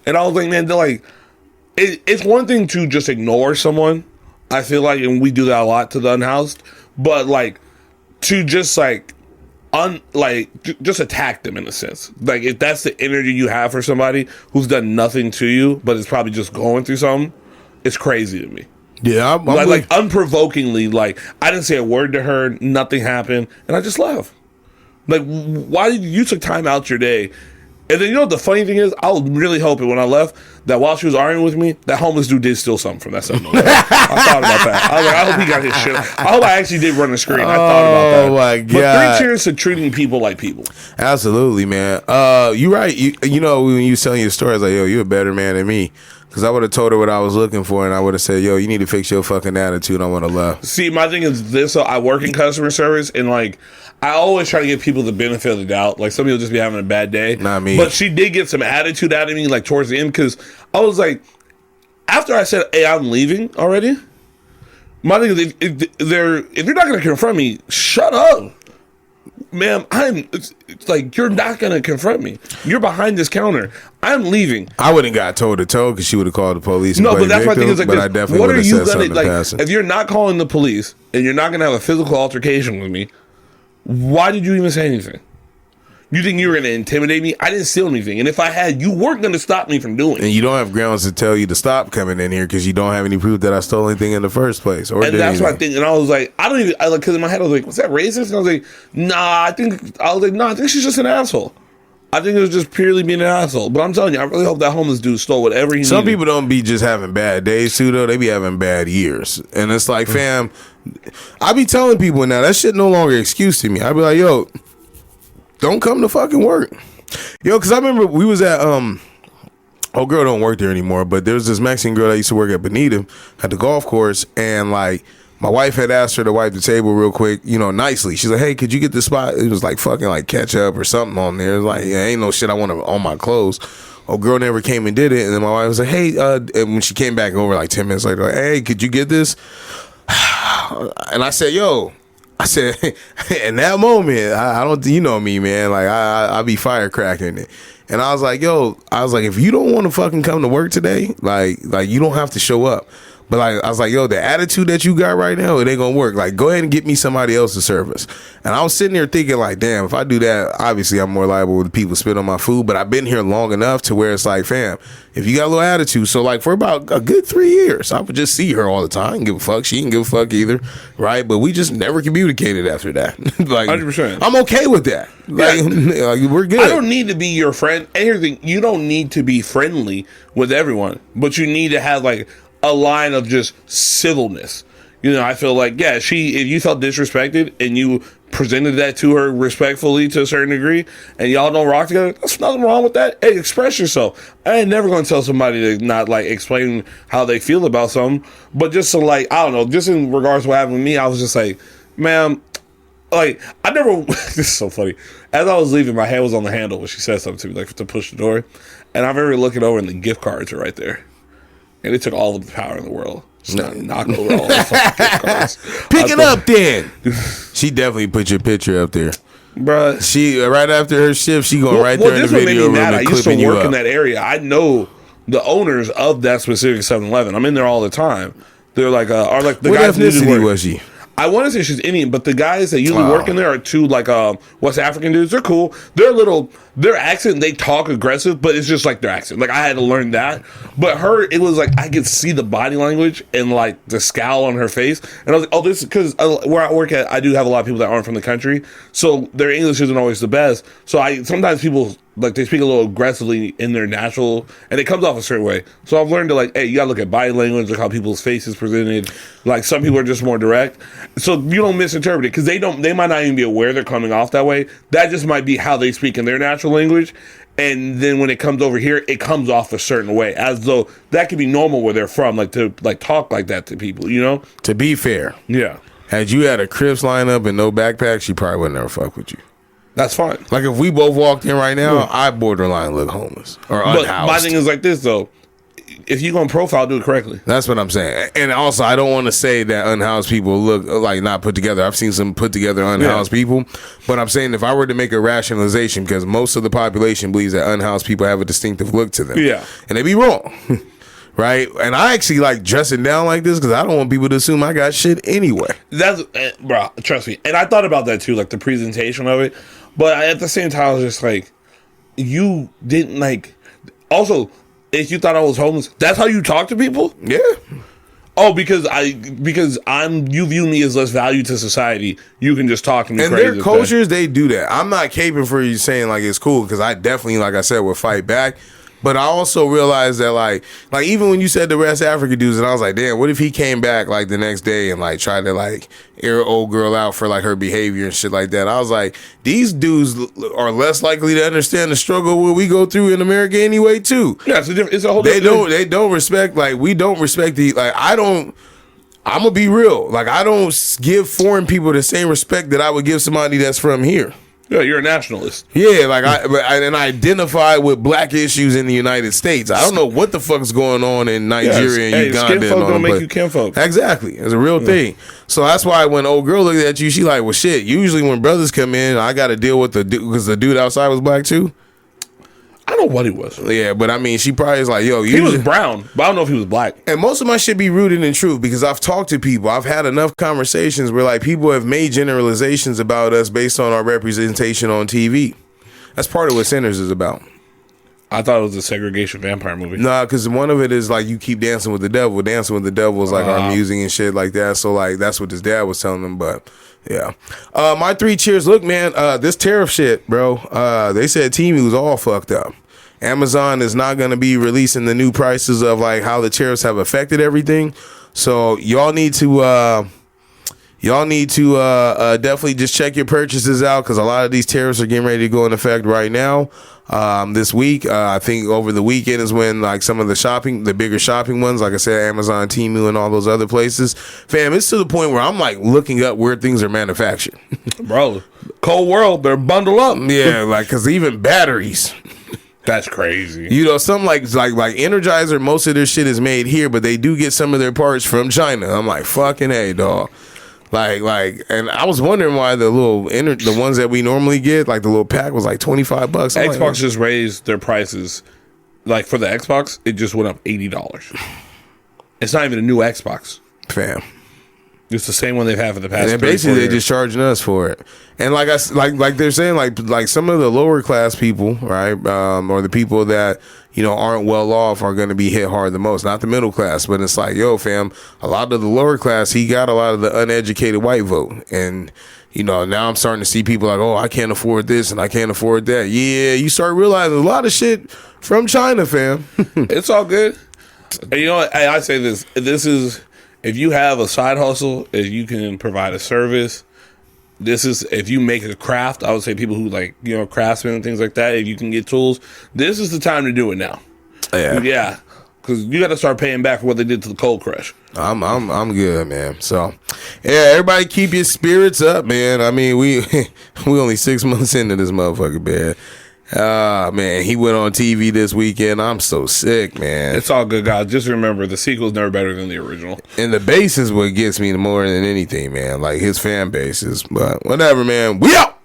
And I was like, man, it's one thing to just ignore someone. I feel like, and we do that a lot to the unhoused, but like to just like just attack them in a sense. Like if that's the energy you have for somebody who's done nothing to you, but is probably just going through something, it's crazy to me. Yeah, I'm like unprovokingly, like I didn't say a word to her, nothing happened, and I just left. Like, why did you took time out your day? And then, you know what the funny thing is? I was really hoping when I left that while she was arguing with me, that homeless dude did steal something from that 7-Eleven. I thought about that. I was like, I hope he got his shit. I hope I actually did run the screen. I thought about that. Oh, my God. But 3 cheers to treating people like people. Absolutely, man. You're right. You know, when you was telling your story, I was like, yo, you're a better man than me. Because I would have told her what I was looking for, and I would have said, yo, you need to fix your fucking attitude. I would have left. See, my thing is this. So I work in customer service, and, like, I always try to give people the benefit of the doubt. Like, some people just be having a bad day. Not me. But she did get some attitude out of me, like, towards the end, because I was like, after I said, hey, I'm leaving already, my thing is, if you're not going to confront me, shut up. Ma'am, it's like, you're not going to confront me. You're behind this counter. I'm leaving. I wouldn't got toe to toe because she would have called the police. No, but that's my thing is like, but I definitely what are you going to, like, if you're not calling the police and you're not going to have a physical altercation with me, why did you even say anything? You think you were going to intimidate me? I didn't steal anything. And if I had, you weren't going to stop me from doing it. And you don't have grounds to tell you to stop coming in here because you don't have any proof that I stole anything in the first place. Or and that's my thing. And I was like, because in my head I was like, was that racist? And I was like, I think she's just an asshole. I think it was just purely being an asshole. But I'm telling you, I really hope that homeless dude stole whatever he needed. Some people don't be just having bad days too, though. They be having bad years. And it's like, fam, I be telling people now, that shit no longer excuse to me. I be like, yo, don't come to fucking work. Yo, because I remember we was at, old girl don't work there anymore, but there was this Mexican girl that used to work at Bonita at the golf course, and like, my wife had asked her to wipe the table real quick, you know, nicely. She's like, hey, could you get this spot? It was like fucking like ketchup or something on there. It was like, yeah, ain't no shit I want on my clothes. Oh, girl never came and did it. And then my wife was like, hey, and when she came back over like 10 minutes later, like, hey, could you get this? And I said, yo, in that moment, I don't, you know me, man. Like, I be firecracking it. And I was like, if you don't want to fucking come to work today, like you don't have to show up. But like, I was like, yo, the attitude that you got right now, it ain't gonna work. Like, go ahead and get me somebody else to service. And I was sitting there thinking like, damn, if I do that, obviously I'm more liable when people spit on my food. But I've been here long enough to where it's like, fam, if you got a little attitude. So like for about a good 3 years, I would just see her all the time. Give a fuck. She didn't give a fuck either. Right. But we just never communicated after that. Like, 100%. I'm okay with that. Like, like, we're good. I don't need to be your friend. And here's the thing, you don't need to be friendly with everyone, but you need to have like a line of just civilness. You know, I feel like, yeah, if you felt disrespected and you presented that to her respectfully to a certain degree and y'all don't rock together, there's nothing wrong with that. Hey, express yourself. I ain't never going to tell somebody to not like explain how they feel about something, but just to like, I don't know, just in regards to what happened with me, I was just like, ma'am, like, I never, this is so funny. As I was leaving, my hand was on the handle when she said something to me, like to push the door. And I remember looking over and the gift cards are right there. And it took all of the power in the world. Knock over all the fucking gift cards. Pick it up then. She definitely put your picture up there. Bruh. She right after her shift, she going right there in the video room and I used to clipping you work up. in that area. I know the owners of that specific 7-Eleven. I'm in there all the time. They're like, are like the What guys. ethnicity was she? I want to say she's Indian, but the guys that usually work in there are two like West African dudes. They're cool. They're a little. Their accent, they talk aggressive, but it's just like their accent. Like I had to learn that. But her, it was like I could see the body language and like the scowl on her face, and I was like, oh, this is because where I work at, I do have a lot of people that aren't from the country, so their English isn't always the best. So sometimes people like they speak a little aggressively in their natural, and it comes off a certain way. So I've learned to like, hey, you gotta look at body language, look how people's faces presented. Like some people are just more direct, so you don't misinterpret it because they might not even be aware they're coming off that way. That just might be how they speak in their natural language, and then when it comes over here, it comes off a certain way, as though that could be normal where they're from, like to like talk like that to people, you know. To be fair, yeah, had you had a Crips lineup and no backpack, she probably would never fuck with you. that's fine. Like if we both walked in right now, I borderline look homeless or unhoused. But my thing is like this though. If you're going to profile, do it correctly. That's what I'm saying. And also, I don't want to say that unhoused people look like not put together. I've seen some put together unhoused people. But I'm saying if I were to make a rationalization, because most of the population believes that unhoused people have a distinctive look to them. Yeah. And they be wrong. Right? And I actually like dressing down like this because I don't want people to assume I got shit anyway. That's, bro, trust me. And I thought about that too, like the presentation of it. But at the same time, I was just like, you didn't like. Also, if you thought I was homeless, that's how you talk to people? Yeah. Oh, because you view me as less value to society. You can just talk to me and crazy. Their cultures, they do that. I'm not caping for you saying like it's cool because I definitely, like I said, will fight back. But I also realized that like even when you said the West African dudes, and I was like, damn, what if he came back like the next day and like tried to like air old girl out for like her behavior and shit like that? I was like, these dudes are less likely to understand the struggle what we go through in America anyway too. Yeah, it's a whole. They don't respect, like we don't respect the, like I don't. I'm gonna be real. Like I don't give foreign people the same respect that I would give somebody that's from here. Yeah, you're a nationalist. Yeah, like I identify with black issues in the United States. I don't know what the fuck's going on in Nigeria and Uganda. Skin folk don't make you kinfolk. Exactly, it's a real thing. So that's why when old girl looked at you, she like, well, shit. Usually when brothers come in, I got to deal with the dude because the dude outside was black too. I don't know what he was. Yeah, but I mean, she probably is like, yo, he was brown, but I don't know if he was black. And most of my shit be rooted in truth because I've talked to people. I've had enough conversations where like people have made generalizations about us based on our representation on TV. That's part of what Sinners is about. I thought it was a segregation vampire movie. Nah, because one of it is like you keep dancing with the devil. Dancing with the devil is like our music and shit like that. So like that's what his dad was telling him. But yeah, my 3 cheers. Look, man, this tariff shit, bro. They said Temu was all fucked up. Amazon is not going to be releasing the new prices of like how the tariffs have affected everything. So y'all need to definitely just check your purchases out because a lot of these tariffs are getting ready to go into effect right now. This week, I think over the weekend is when like some of the bigger shopping ones, like I said, Amazon, Temu, and all those other places. Fam, it's to the point where I'm like looking up where things are manufactured. Bro, cold world, they're bundled up. Yeah, like because even batteries. That's crazy. You know, something like Energizer, most of their shit is made here, but they do get some of their parts from China. I'm like, fucking hey, dog. Like, and I was wondering why the ones that we normally get, like the little pack was like $25. Xbox just raised their prices. Like for the Xbox, it just went up $80. It's not even a new Xbox. Fam. It's the same one they've had for the past. And basically, they're just charging us for it. And like they're saying, like some of the lower class people, right, or the people that aren't well off are going to be hit hard the most. Not the middle class, but it's like, yo, fam, a lot of the lower class, he got a lot of the uneducated white vote, and now I'm starting to see people like, oh, I can't afford this and I can't afford that. Yeah, you start realizing a lot of shit from China, fam. It's all good. And I say this. This is. If you have a side hustle, if you can provide a service, if you make a craft, I would say people who like, craftsmen and things like that, if you can get tools, this is the time to do it now. Yeah. Because you got to start paying back for what they did to the cold crush. I'm good, man. So, yeah, everybody keep your spirits up, man. I mean, we only 6 months into this motherfucker, man. Man, he went on TV this weekend. I'm so sick, man. It's all good, guys. Just remember, the sequel's never better than the original. And the base is what gets me more than anything, man. Like his fan bases. But whatever, man. We out!